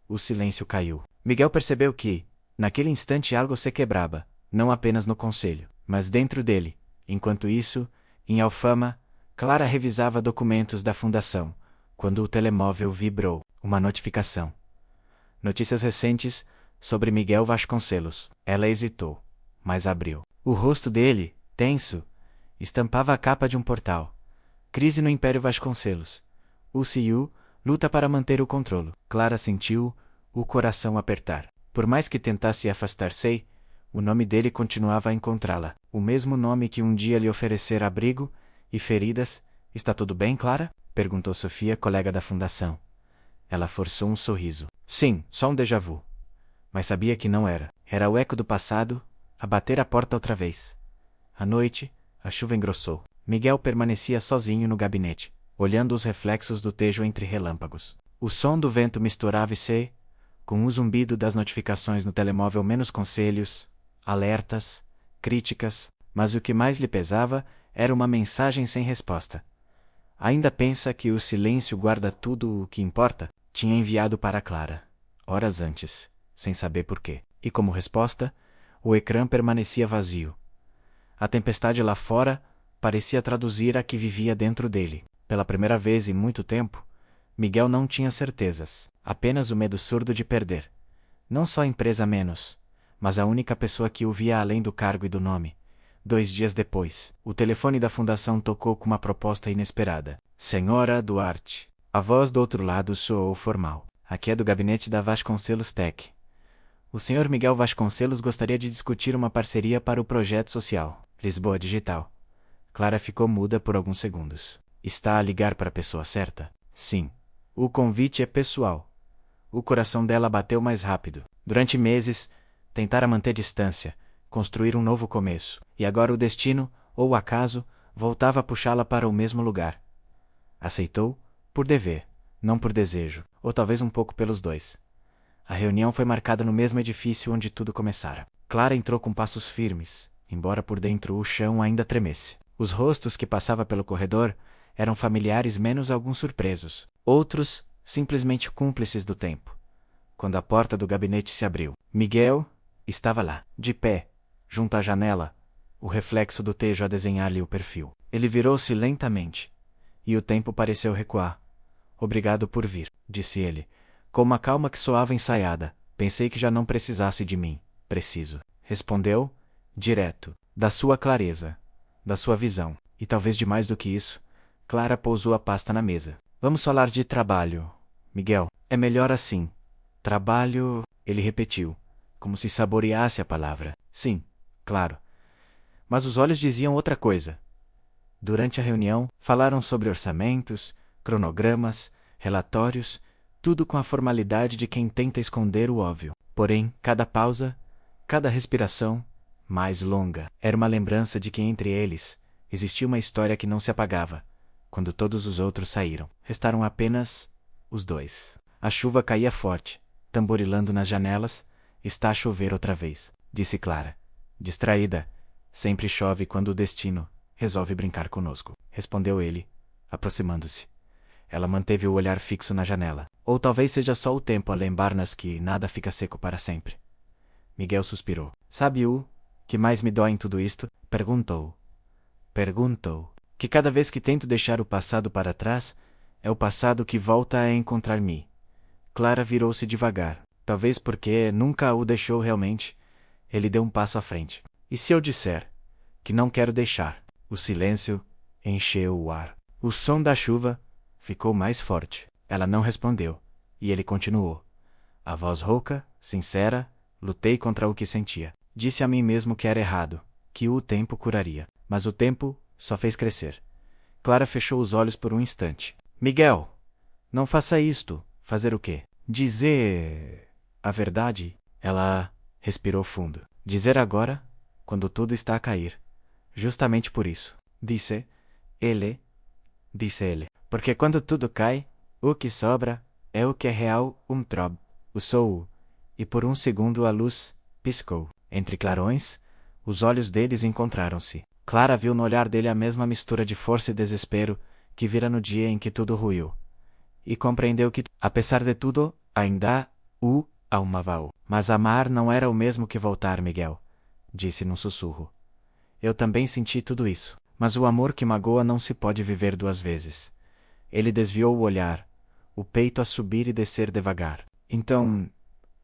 O silêncio caiu. Miguel percebeu que, naquele instante, algo se quebrava, não apenas no conselho, mas dentro dele. Enquanto isso, em Alfama, Clara revisava documentos da fundação, quando o telemóvel vibrou. Uma notificação. Notícias recentes sobre Miguel Vasconcelos. Ela hesitou, mas abriu. O rosto dele, tenso, estampava a capa de um portal. Crise no Império Vasconcelos. O CEO luta para manter o controle. Clara sentiu o coração apertar. Por mais que tentasse afastar-se, o nome dele continuava a encontrá-la. O mesmo nome que um dia lhe oferecera abrigo e feridas. Está tudo bem, Clara? Perguntou Sofia, colega da fundação. Ela forçou um sorriso. Sim, só um déjà vu. Mas sabia que não era. Era o eco do passado a bater a porta outra vez. À noite, a chuva engrossou. Miguel permanecia sozinho no gabinete, olhando os reflexos do tejo entre relâmpagos. O som do vento misturava-se com o zumbido das notificações no telemóvel, menos conselhos, alertas, críticas, mas o que mais lhe pesava era uma mensagem sem resposta. Ainda pensa que o silêncio guarda tudo o que importa? Tinha enviado para Clara, horas antes, sem saber por quê. E como resposta, o ecrã permanecia vazio. A tempestade lá fora parecia traduzir a que vivia dentro dele. Pela primeira vez em muito tempo, Miguel não tinha certezas, apenas o medo surdo de perder. Não só a empresa menos, mas a única pessoa que o via além do cargo e do nome. 2 dias depois, o telefone da fundação tocou com uma proposta inesperada. Senhora Duarte. A voz do outro lado soou formal. Aqui é do gabinete da Vasconcelos Tech. O Sr. Miguel Vasconcelos gostaria de discutir uma parceria para o projeto social. Lisboa Digital. Clara ficou muda por alguns segundos. Está a ligar para a pessoa certa? Sim. O convite é pessoal. O coração dela bateu mais rápido. Durante meses, tentara manter distância, construir um novo começo. E agora o destino, ou o acaso, voltava a puxá-la para o mesmo lugar. Aceitou, por dever, não por desejo, ou talvez um pouco pelos dois. A reunião foi marcada no mesmo edifício onde tudo começara. Clara entrou com passos firmes, embora por dentro o chão ainda tremesse. Os rostos que passava pelo corredor eram familiares menos alguns surpresos. Outros, simplesmente cúmplices do tempo. Quando a porta do gabinete se abriu, Miguel estava lá, de pé, junto à janela, o reflexo do tejo a desenhar-lhe o perfil. Ele virou-se lentamente, e o tempo pareceu recuar. Obrigado por vir, disse ele, com uma calma que soava ensaiada. Pensei que já não precisasse de mim. Preciso. Respondeu, direto, da sua clareza, da sua visão, e talvez de mais do que isso. Clara pousou a pasta na mesa. Vamos falar de trabalho, Miguel. É melhor assim. Trabalho, ele repetiu, como se saboreasse a palavra. Sim, claro. Mas os olhos diziam outra coisa. Durante a reunião, falaram sobre orçamentos, cronogramas, relatórios, tudo com a formalidade de quem tenta esconder o óbvio. Porém, cada pausa, cada respiração, mais longa, era uma lembrança de que entre eles existia uma história que não se apagava. Quando todos os outros saíram, restaram apenas os dois. A chuva caía forte, tamborilando nas janelas. Está a chover outra vez, disse Clara. Distraída. Sempre chove quando o destino resolve brincar conosco, respondeu ele, aproximando-se. Ela manteve o olhar fixo na janela. Ou talvez seja só o tempo a lembrar-nos que nada fica seco para sempre. Miguel suspirou. Sabe o que mais me dói em tudo isto? Perguntou. Que cada vez que tento deixar o passado para trás, é o passado que volta a encontrar-me. Clara virou-se devagar. Talvez porque nunca o deixou realmente. Ele deu um passo à frente. E se eu disser que não quero deixar? O silêncio encheu o ar. O som da chuva ficou mais forte. Ela não respondeu, e ele continuou. A voz rouca, sincera, lutei contra o que sentia. Disse a mim mesmo que era errado, que o tempo curaria. Mas o tempo só fez crescer. Clara fechou os olhos por um instante. Miguel, não faça isto. Fazer o quê? Dizer a verdade? Ela respirou fundo. Dizer agora, quando tudo está a cair. Justamente por isso. Disse ele. Porque quando tudo cai, o que sobra é o que é real, o sou. E por um segundo a luz piscou. Entre clarões, os olhos deles encontraram-se. Clara viu no olhar dele a mesma mistura de força e desespero que vira no dia em que tudo ruiu. E compreendeu que, apesar de tudo, ainda o amava. Mas amar não era o mesmo que voltar, Miguel, disse num sussurro. Eu também senti tudo isso. Mas o amor que magoa não se pode viver duas vezes. Ele desviou o olhar, o peito a subir e descer devagar. Então,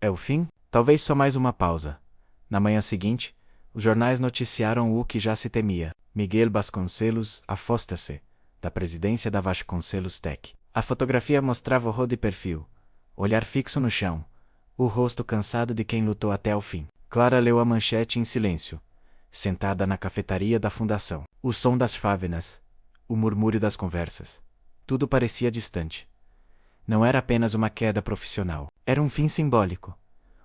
é o fim? Talvez só mais uma pausa. Na manhã seguinte, os jornais noticiaram o que já se temia. Miguel Vasconcelos afasta-se da presidência da Vasconcelos Tech. A fotografia mostrava o rosto de perfil, olhar fixo no chão, o rosto cansado de quem lutou até o fim. Clara leu a manchete em silêncio, sentada na cafetaria da fundação. O som das chávenas, o murmúrio das conversas. Tudo parecia distante. Não era apenas uma queda profissional. Era um fim simbólico.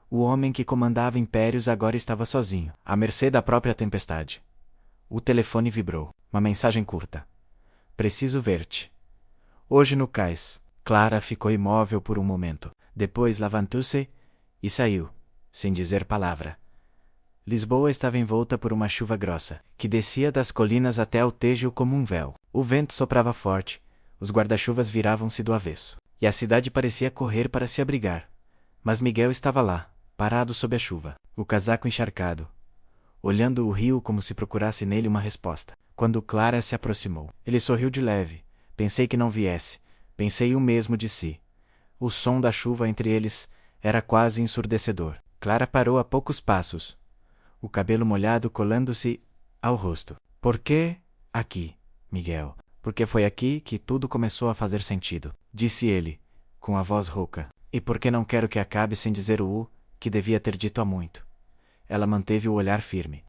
O homem que comandava impérios agora estava sozinho, à mercê da própria tempestade. O telefone vibrou. Uma mensagem curta. Preciso ver-te. Hoje no cais. Clara ficou imóvel por um momento. Depois levantou-se e saiu, sem dizer palavra. Lisboa estava envolta por uma chuva grossa, que descia das colinas até ao Tejo como um véu. O vento soprava forte, os guarda-chuvas viravam-se do avesso, e a cidade parecia correr para se abrigar. Mas Miguel estava lá, parado sob a chuva, o casaco encharcado, olhando o rio como se procurasse nele uma resposta. Quando Clara se aproximou, ele sorriu de leve. Pensei que não viesse. Pensei o mesmo de si. O som da chuva entre eles era quase ensurdecedor. Clara parou a poucos passos, o cabelo molhado colando-se ao rosto. Por que aqui, Miguel? Porque foi aqui que tudo começou a fazer sentido, disse ele, com a voz rouca. E porque não quero que acabe sem dizer o que devia ter dito há muito. Ela manteve o olhar firme.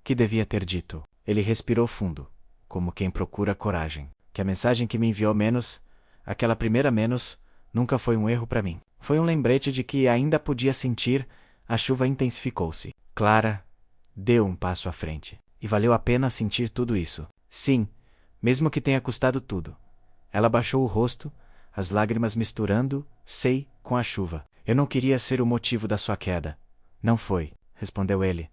Que devia ter dito? Ele respirou fundo, como quem procura coragem. Que a mensagem que me enviou menos, aquela primeira menos, nunca foi um erro para mim. Foi um lembrete de que ainda podia sentir. A chuva intensificou-se. Clara deu um passo à frente. E valeu a pena sentir tudo isso. Sim, mesmo que tenha custado tudo. Ela baixou o rosto, as lágrimas misturando-se com a chuva. Eu não queria ser o motivo da sua queda. Não foi, respondeu ele,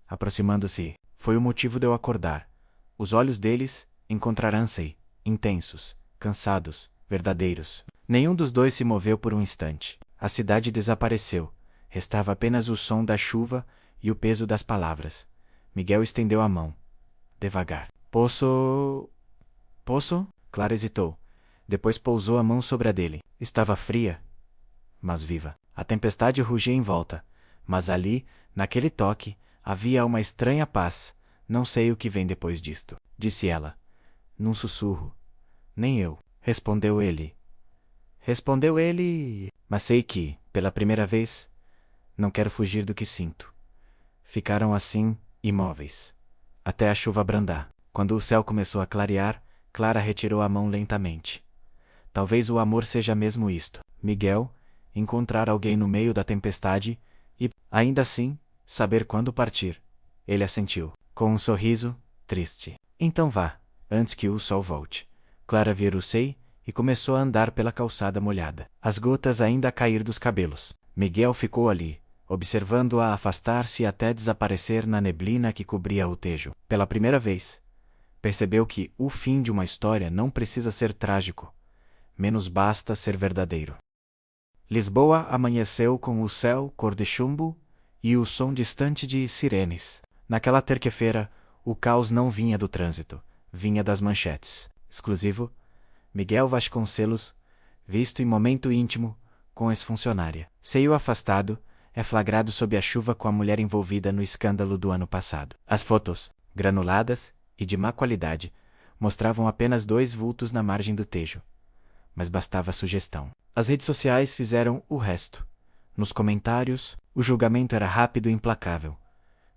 aproximando-se. Foi o motivo de eu acordar. Os olhos deles encontraram-se, intensos, cansados, verdadeiros. Nenhum dos dois se moveu por um instante. A cidade desapareceu. Restava apenas o som da chuva e o peso das palavras. Miguel estendeu a mão. Devagar. Posso... Posso? Clara hesitou. Depois pousou a mão sobre a dele. Estava fria, mas viva. A tempestade rugia em volta. Mas ali, naquele toque, havia uma estranha paz. Não sei o que vem depois disto, disse ela, num sussurro. Nem eu, respondeu ele. Mas sei que, pela primeira vez, não quero fugir do que sinto. Ficaram assim, imóveis, até a chuva brandar. Quando o céu começou a clarear, Clara retirou a mão lentamente. Talvez o amor seja mesmo isto. Miguel, encontrar alguém no meio da tempestade e, ainda assim, saber quando partir. Ele assentiu, com um sorriso triste. Então vá, antes que o sol volte. Clara virou-se e começou a andar pela calçada molhada. As gotas ainda a cair dos cabelos. Miguel ficou ali, observando-a afastar-se até desaparecer na neblina que cobria o tejo. Pela primeira vez, percebeu que o fim de uma história não precisa ser trágico. Menos basta ser verdadeiro. Lisboa amanheceu com o céu cor de chumbo e o som distante de sirenes. Naquela terça-feira, o caos não vinha do trânsito, vinha das manchetes. Exclusivo, Miguel Vasconcelos, visto em momento íntimo, com ex-funcionária. Seio afastado, é flagrado sob a chuva com a mulher envolvida no escândalo do ano passado. As fotos, granuladas e de má qualidade, mostravam apenas dois vultos na margem do tejo. Mas bastava a sugestão. As redes sociais fizeram o resto. Nos comentários, o julgamento era rápido e implacável.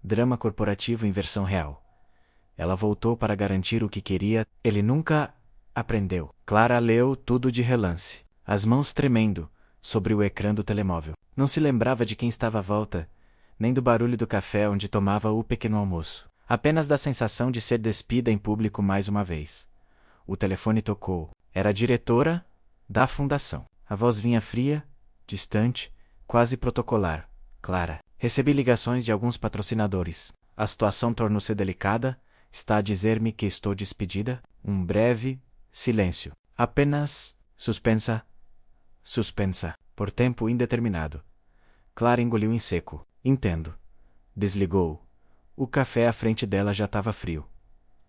Drama corporativo em versão real. Ela voltou para garantir o que queria. Ele nunca aprendeu. Clara leu tudo de relance, as mãos tremendo, sobre o ecrã do telemóvel. Não se lembrava de quem estava à volta, nem do barulho do café onde tomava o pequeno almoço. Apenas da sensação de ser despida em público mais uma vez. O telefone tocou. Era a diretora da fundação. A voz vinha fria, distante, quase protocolar. Clara. Recebi ligações de alguns patrocinadores. A situação tornou-se delicada. Está a dizer-me que estou despedida? Um breve silêncio. Apenas suspensa. Por tempo indeterminado. Clara engoliu em seco. Entendo. Desligou. O café à frente dela já estava frio.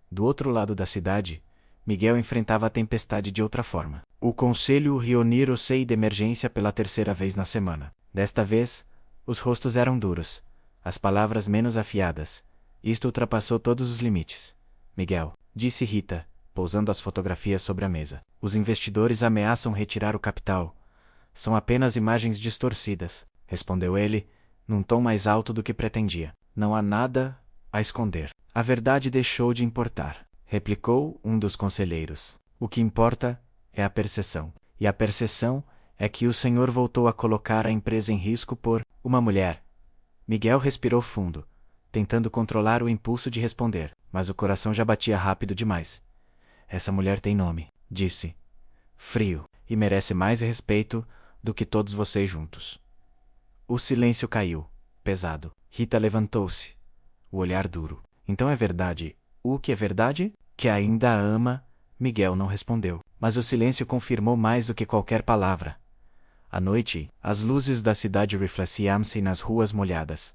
Do outro lado da cidade, Miguel enfrentava a tempestade de outra forma. O conselho reuniu-se de emergência pela terceira vez na semana. Desta vez, os rostos eram duros, as palavras menos afiadas. Isto ultrapassou todos os limites. Miguel, disse Rita, pousando as fotografias sobre a mesa. Os investidores ameaçam retirar o capital. São apenas imagens distorcidas, respondeu ele, num tom mais alto do que pretendia. Não há nada a esconder. A verdade deixou de importar, replicou um dos conselheiros. O que importa é a percepção. E a percepção é que o senhor voltou a colocar a empresa em risco por uma mulher. Miguel respirou fundo, tentando controlar o impulso de responder, mas o coração já batia rápido demais. Essa mulher tem nome, disse. Frio, e merece mais respeito do que todos vocês juntos. O silêncio caiu, pesado. Rita levantou-se, o olhar duro. Então é verdade. O que é verdade? Que ainda a ama. Miguel não respondeu, mas o silêncio confirmou mais do que qualquer palavra. À noite, as luzes da cidade refletiam-se nas ruas molhadas,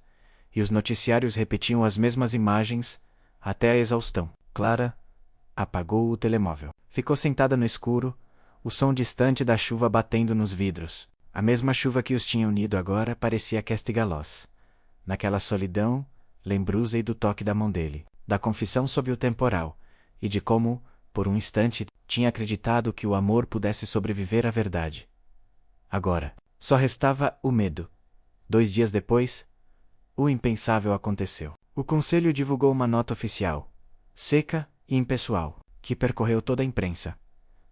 e os noticiários repetiam as mesmas imagens, até a exaustão. Clara apagou o telemóvel. Ficou sentada no escuro, o som distante da chuva batendo nos vidros. A mesma chuva que os tinha unido agora parecia castigalosa. Naquela solidão, lembrou-se do toque da mão dele, da confissão sob o temporal, e de como, por um instante, tinha acreditado que o amor pudesse sobreviver à verdade. Agora, só restava o medo. 2 dias depois, o impensável aconteceu. O conselho divulgou uma nota oficial, seca e impessoal, que percorreu toda a imprensa.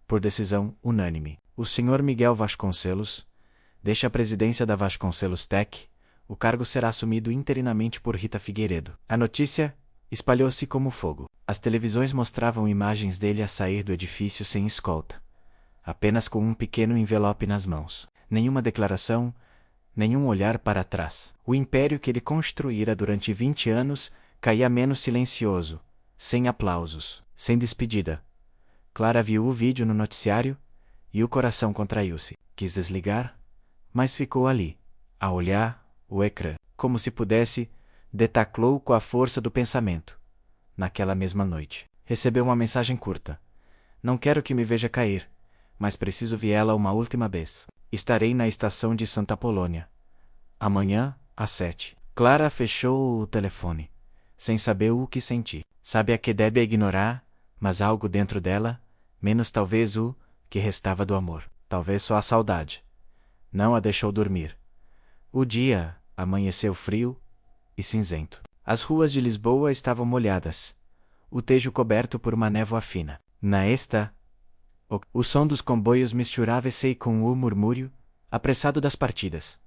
Por decisão unânime, o Sr. Miguel Vasconcelos deixa a presidência da Vasconcelos Tech, O cargo será assumido interinamente por Rita Figueiredo. A notícia espalhou-se como fogo. As televisões mostravam imagens dele a sair do edifício sem escolta, apenas com um pequeno envelope nas mãos. Nenhuma declaração, nenhum olhar para trás. O império que ele construíra durante 20 anos caía menos silencioso, sem aplausos, sem despedida. Clara viu o vídeo no noticiário e o coração contraiu-se. Quis desligar, mas ficou ali, a olhar o ecrã, como se pudesse, deteclou com a força do pensamento. Naquela mesma noite, recebeu uma mensagem curta. Não quero que me veja cair, mas preciso vê-la uma última vez. Estarei na estação de Santa Polônia. Amanhã, às 7. Clara fechou o telefone, sem saber o que sentir. Sabe a que deve ignorar, mas algo dentro dela, menos talvez o que restava do amor, talvez só a saudade. Não a deixou dormir. O dia amanheceu frio e cinzento. As ruas de Lisboa estavam molhadas, o tejo coberto por uma névoa fina. O som dos comboios misturava-se com o murmúrio apressado das partidas.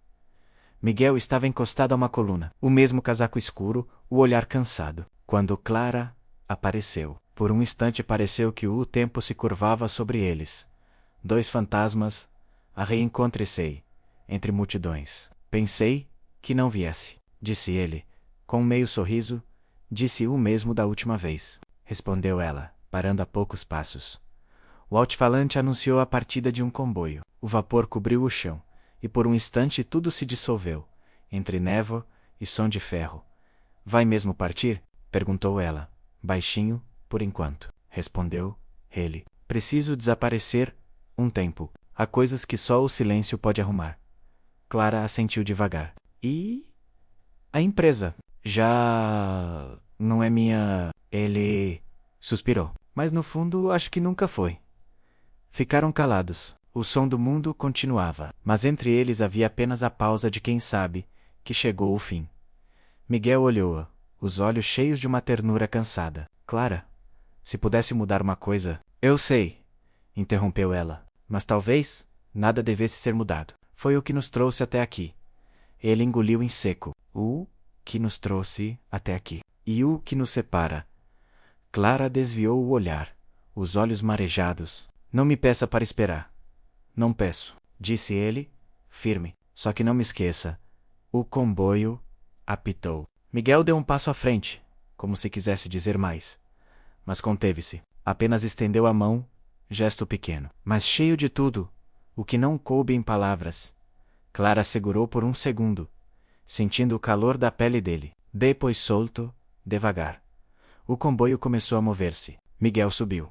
Miguel estava encostado a uma coluna, o mesmo casaco escuro, o olhar cansado. Quando Clara apareceu, por um instante pareceu que o tempo se curvava sobre eles. Dois fantasmas a reencontrem-se entre multidões. Pensei que não viesse, disse ele, com um meio sorriso. Disse o mesmo da última vez, respondeu ela, parando a poucos passos. O altifalante anunciou a partida de um comboio. O vapor cobriu o chão, e por um instante tudo se dissolveu, entre névoa e som de ferro. Vai mesmo partir? Perguntou ela, baixinho, por enquanto. Respondeu ele. Preciso desaparecer um tempo. Há coisas que só o silêncio pode arrumar. Clara assentiu devagar. E a empresa? Já não é minha... Ele suspirou. Mas no fundo acho que nunca foi. Ficaram calados. O som do mundo continuava, mas entre eles havia apenas a pausa de quem sabe que chegou o fim. Miguel olhou-a, os olhos cheios de uma ternura cansada. Clara, se pudesse mudar uma coisa... Eu sei, interrompeu ela, mas talvez nada devesse ser mudado. Foi o que nos trouxe até aqui. Ele engoliu em seco. O que nos trouxe até aqui. E o que nos separa. Clara desviou o olhar, os olhos marejados. Não me peça para esperar. Não peço, disse ele, firme. Só que não me esqueça. O comboio apitou. Miguel deu um passo à frente, como se quisesse dizer mais. Mas conteve-se. Apenas estendeu a mão, gesto pequeno, mas cheio de tudo, o que não coube em palavras. Clara segurou por um segundo, sentindo o calor da pele dele. Depois solto, devagar. O comboio começou a mover-se. Miguel subiu,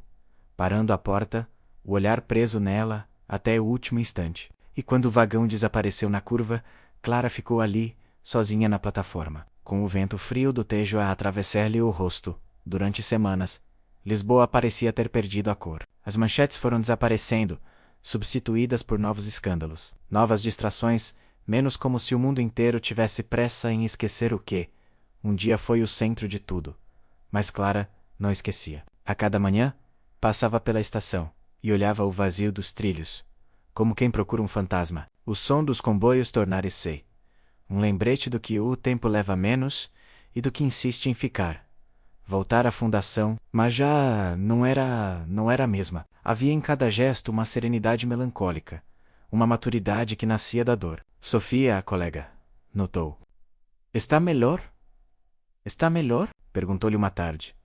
parando à porta, o olhar preso nela até o último instante. E quando o vagão desapareceu na curva, Clara ficou ali, sozinha na plataforma, com o vento frio do Tejo a atravessar-lhe o rosto. Durante semanas, Lisboa parecia ter perdido a cor. As manchetes foram desaparecendo, substituídas por novos escândalos, novas distrações, menos como se o mundo inteiro tivesse pressa em esquecer o que um dia foi o centro de tudo. Mas Clara não esquecia. A cada manhã, passava pela estação e olhava o vazio dos trilhos, como quem procura um fantasma. O som dos comboios tornara-se um lembrete do que o tempo leva menos e do que insiste em ficar. Voltar à fundação, mas já não era a mesma. Havia em cada gesto uma serenidade melancólica, uma maturidade que nascia da dor. Sofia, a colega, notou. Está melhor? Está melhor? Perguntou-lhe uma tarde.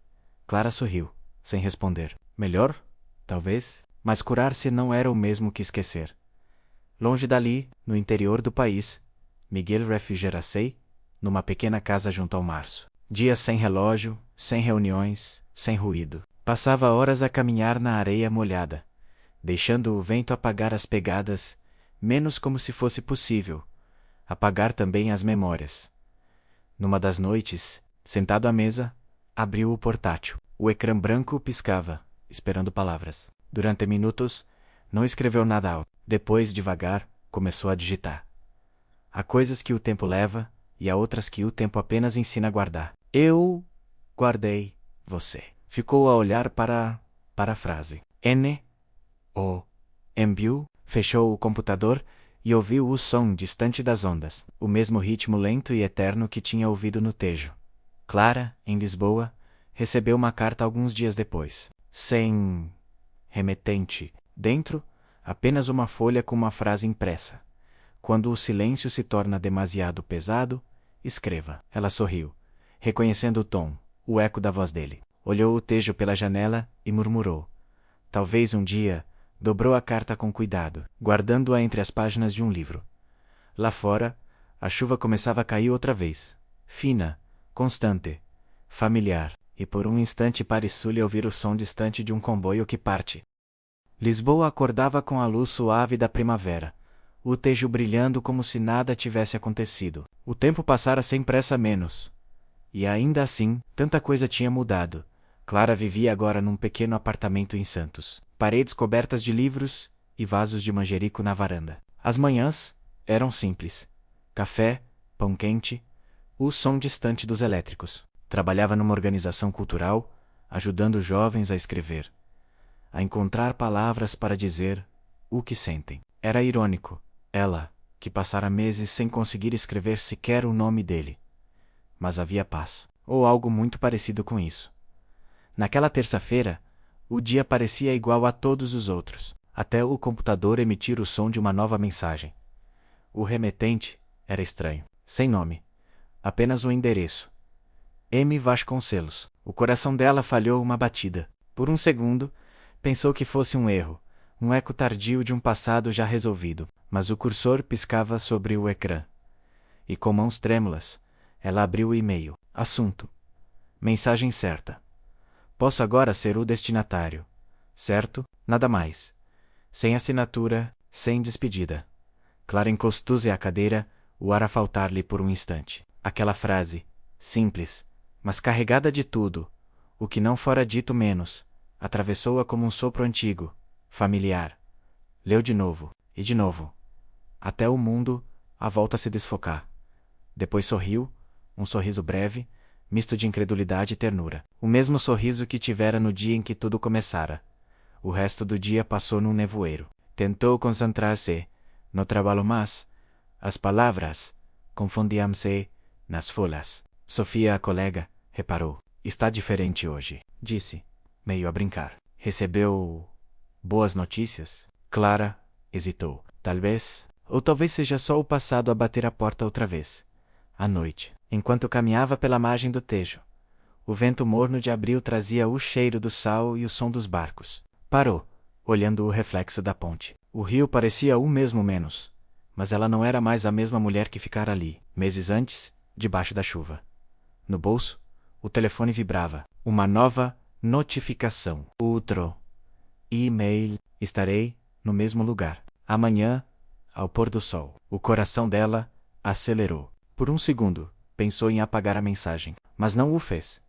Clara sorriu, sem responder. Melhor? Talvez. Mas curar-se não era o mesmo que esquecer. Longe dali, no interior do país, Miguel refugiara-se numa pequena casa junto ao março. Dias sem relógio, sem reuniões, sem ruído. Passava horas a caminhar na areia molhada, deixando o vento apagar as pegadas, menos como se fosse possível, apagar também as memórias. Numa das noites, sentado à mesa, abriu o portátil. O ecrã branco piscava, esperando palavras. Durante minutos, não escreveu nada alto. Depois, devagar, começou a digitar. Há coisas que o tempo leva e há outras que o tempo apenas ensina a guardar. Eu guardei você. Ficou a olhar para a frase. O enviou, fechou o computador e ouviu o som distante das ondas, o mesmo ritmo lento e eterno que tinha ouvido no Tejo. Clara, em Lisboa, recebeu uma carta alguns dias depois. Sem remetente. Dentro, apenas uma folha com uma frase impressa. Quando o silêncio se torna demasiado pesado, escreva. Ela sorriu, reconhecendo o tom, o eco da voz dele. Olhou o Tejo pela janela e murmurou. Talvez um dia. Dobrou a carta com cuidado, guardando-a entre as páginas de um livro. Lá fora, a chuva começava a cair outra vez. Fina, constante, familiar, e por um instante pareceu-lhe ouvir o som distante de um comboio que parte. Lisboa acordava com a luz suave da primavera, o Tejo brilhando como se nada tivesse acontecido. O tempo passara sem pressa menos. E ainda assim, tanta coisa tinha mudado. Clara vivia agora num pequeno apartamento em Santos. Paredes cobertas de livros e vasos de manjerico na varanda. As manhãs eram simples. Café, pão quente, o som distante dos elétricos. Trabalhava numa organização cultural, ajudando jovens a escrever, a encontrar palavras para dizer o que sentem. Era irônico, ela, que passara meses sem conseguir escrever sequer o nome dele. Mas havia paz, ou algo muito parecido com isso. Naquela terça-feira, o dia parecia igual a todos os outros, até o computador emitir o som de uma nova mensagem. O remetente era estranho, sem nome, apenas um endereço. M. Vasconcelos. O coração dela falhou uma batida. Por um segundo, pensou que fosse um erro, um eco tardio de um passado já resolvido, mas o cursor piscava sobre o ecrã. E com mãos trêmulas, ela abriu o e-mail. Assunto. Mensagem certa. Posso agora ser o destinatário. Certo? Nada mais. Sem assinatura, sem despedida. Clara encostou-se à cadeira, o ar a faltar-lhe por um instante. Aquela frase, simples, mas carregada de tudo, o que não fora dito menos, atravessou-a como um sopro antigo, familiar. Leu de novo, e de novo. Até o mundo, à volta se desfocar. Depois sorriu, um sorriso breve, misto de incredulidade e ternura. O mesmo sorriso que tivera no dia em que tudo começara. O resto do dia passou num nevoeiro. Tentou concentrar-se no trabalho, mas as palavras confundiam-se nas folhas. Sofia, a colega, reparou. Está diferente hoje, disse, meio a brincar. Recebeu boas notícias? Clara hesitou. Talvez, ou talvez seja só o passado a bater a porta outra vez. À noite, enquanto caminhava pela margem do Tejo, o vento morno de abril trazia o cheiro do sal e o som dos barcos. Parou, olhando o reflexo da ponte. O rio parecia o mesmo menos, mas ela não era mais a mesma mulher que ficara ali, meses antes, debaixo da chuva. No bolso, o telefone vibrava. Uma nova notificação. Outro e-mail. Estarei no mesmo lugar. Amanhã, ao pôr do sol. O coração dela acelerou. Por um segundo, pensou em apagar a mensagem, mas não o fez.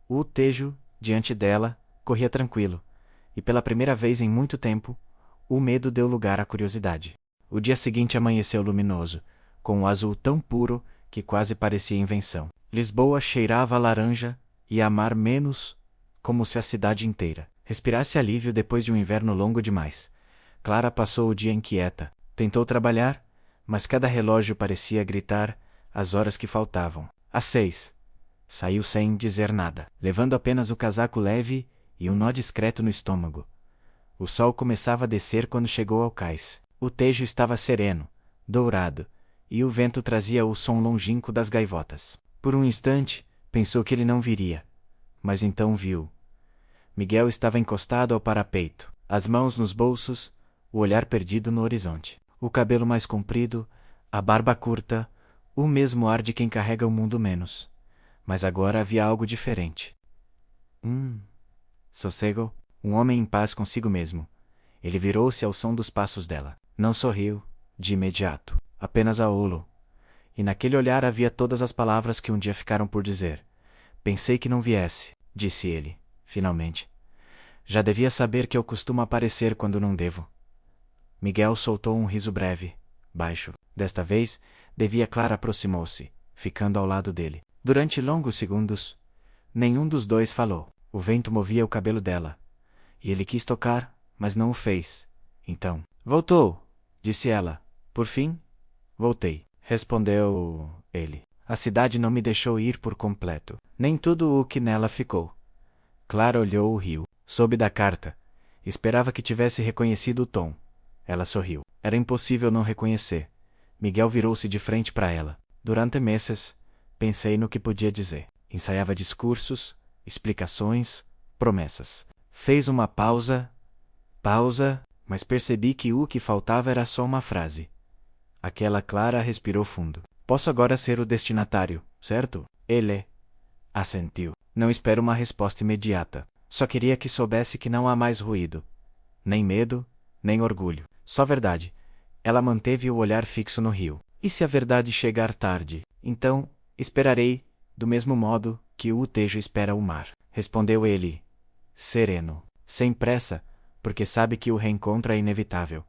O Tejo, diante dela, corria tranquilo, e pela primeira vez em muito tempo, o medo deu lugar à curiosidade. O dia seguinte amanheceu luminoso, com um azul tão puro que quase parecia invenção. Lisboa cheirava a laranja e a mar menos, como se a cidade inteira respirasse alívio depois de um inverno longo demais. Clara passou o dia inquieta. Tentou trabalhar, mas cada relógio parecia gritar as horas que faltavam. Às 6. Saiu sem dizer nada, levando apenas o casaco leve e um nó discreto no estômago. O sol começava a descer quando chegou ao cais. O Tejo estava sereno, dourado, e o vento trazia o som longínquo das gaivotas. Por um instante, pensou que ele não viria, mas então viu. Miguel estava encostado ao parapeito, as mãos nos bolsos, o olhar perdido no horizonte. O cabelo mais comprido, a barba curta, o mesmo ar de quem carrega o mundo menos. Mas agora havia algo diferente. Sossego, um homem em paz consigo mesmo. Ele virou-se ao som dos passos dela. Não sorriu, de imediato, apenas a olhou. E naquele olhar havia todas as palavras que um dia ficaram por dizer. Pensei que não viesse, disse ele, finalmente. Já devia saber que eu costumo aparecer quando não devo. Miguel soltou um riso breve, baixo. Desta vez, Clara aproximou-se, ficando ao lado dele. Durante longos segundos, nenhum dos dois falou. O vento movia o cabelo dela. E ele quis tocar, mas não o fez. Então, voltou, disse ela, Por fim, voltei, respondeu ele. A cidade não me deixou ir por completo, nem tudo o que nela ficou. Clara olhou o rio, soube da carta. Esperava que tivesse reconhecido o tom. Ela sorriu. Era impossível não reconhecer. Miguel virou-se de frente para ela. Durante meses, pensei no que podia dizer. Ensaiava discursos, explicações, promessas. Fez uma pausa, mas percebi que o que faltava era só uma frase. Aquela Clara respirou fundo. Posso agora ser o destinatário, certo? Ele assentiu. Não espero uma resposta imediata. Só queria que soubesse que não há mais ruído. Nem medo, nem orgulho. Só verdade. Ela manteve o olhar fixo no rio. E se a verdade chegar tarde? Então, esperarei, do mesmo modo que o Tejo espera o mar. Respondeu ele, sereno, sem pressa, porque sabe que o reencontro é inevitável.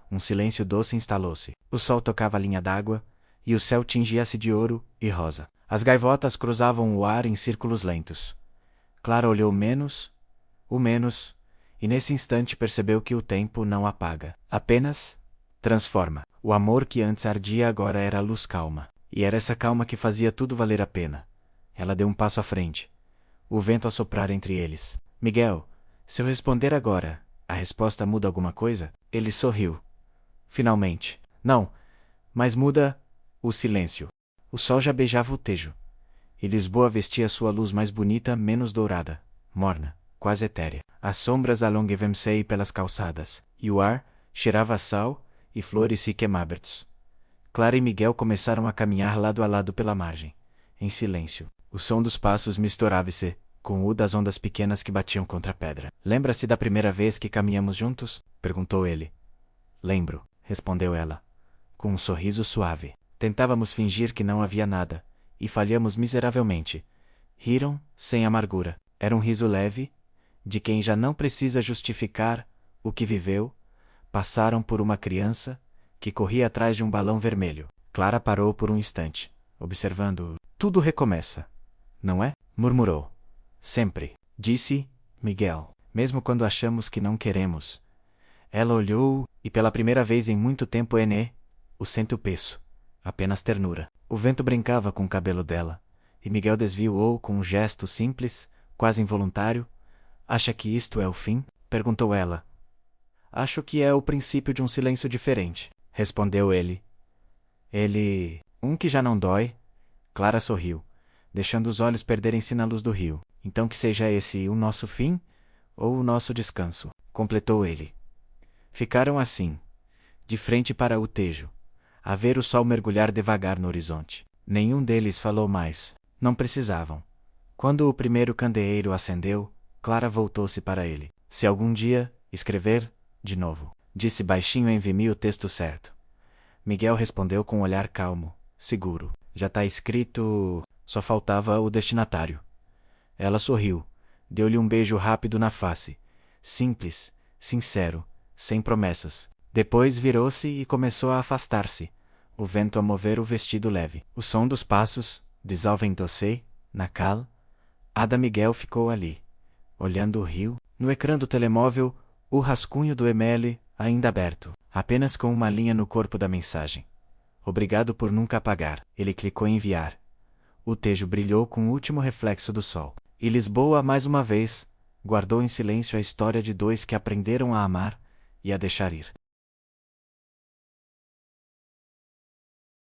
Um silêncio doce instalou-se. O sol tocava a linha d'água, e o céu tingia-se de ouro e rosa. As gaivotas cruzavam o ar em círculos lentos. Clara olhou menos, e nesse instante percebeu que o tempo não apaga, apenas transforma. O amor que antes ardia agora era luz calma, e era essa calma que fazia tudo valer a pena. Ela deu um passo à frente, o vento a soprar entre eles. Miguel, se eu responder agora, a resposta muda alguma coisa? Ele sorriu. Finalmente. Não, mas muda o silêncio. O sol já beijava o Tejo, e Lisboa vestia sua luz mais bonita, menos dourada, morna, quase etérea. As sombras alongavam-se pelas calçadas, e o ar cheirava a sal e flores queimadas. Clara e Miguel começaram a caminhar lado a lado pela margem, em silêncio. O som dos passos misturava-se com o das ondas pequenas que batiam contra a pedra. Lembra-se da primeira vez que caminhamos juntos? Perguntou ele. Lembro, respondeu ela, com um sorriso suave. Tentávamos fingir que não havia nada, e falhamos miseravelmente. Riram, sem amargura. Era um riso leve, de quem já não precisa justificar o que viveu. Passaram por uma criança que corria atrás de um balão vermelho. Clara parou por um instante, observando. Tudo recomeça, não é? Murmurou. Sempre, disse Miguel, mesmo quando achamos que não queremos. Ela olhou, e pela primeira vez em muito tempo o centro-peso, apenas ternura. O vento brincava com o cabelo dela, e Miguel desviou com um gesto simples, quase involuntário. Acha que isto é o fim? Perguntou ela. Acho que é o princípio de um silêncio diferente, respondeu ele. Que já não dói. Clara sorriu, deixando os olhos perderem-se na luz do rio. Então que seja esse o nosso fim, ou o nosso descanso, completou ele. Ficaram assim, de frente para o Tejo, a ver o sol mergulhar devagar no horizonte. Nenhum deles falou mais. Não precisavam. Quando o primeiro candeeiro acendeu, Clara voltou-se para ele. Se algum dia escrever, de novo, disse baixinho, envie-me o texto certo. Miguel respondeu com um olhar calmo, seguro. Já está escrito, só faltava o destinatário. Ela sorriu, deu-lhe um beijo rápido na face, simples, sincero, sem promessas. Depois virou-se e começou a afastar-se, o vento a mover o vestido leve. O som dos passos, desalventou-se, na cal. Ada Miguel ficou ali, olhando o rio. No ecrã do telemóvel, o rascunho do e-mail ainda aberto, apenas com uma linha no corpo da mensagem. Obrigado por nunca apagar. Ele clicou em enviar. O Tejo brilhou com o último reflexo do sol. E Lisboa, mais uma vez, guardou em silêncio a história de dois que aprenderam a amar e a deixar ir.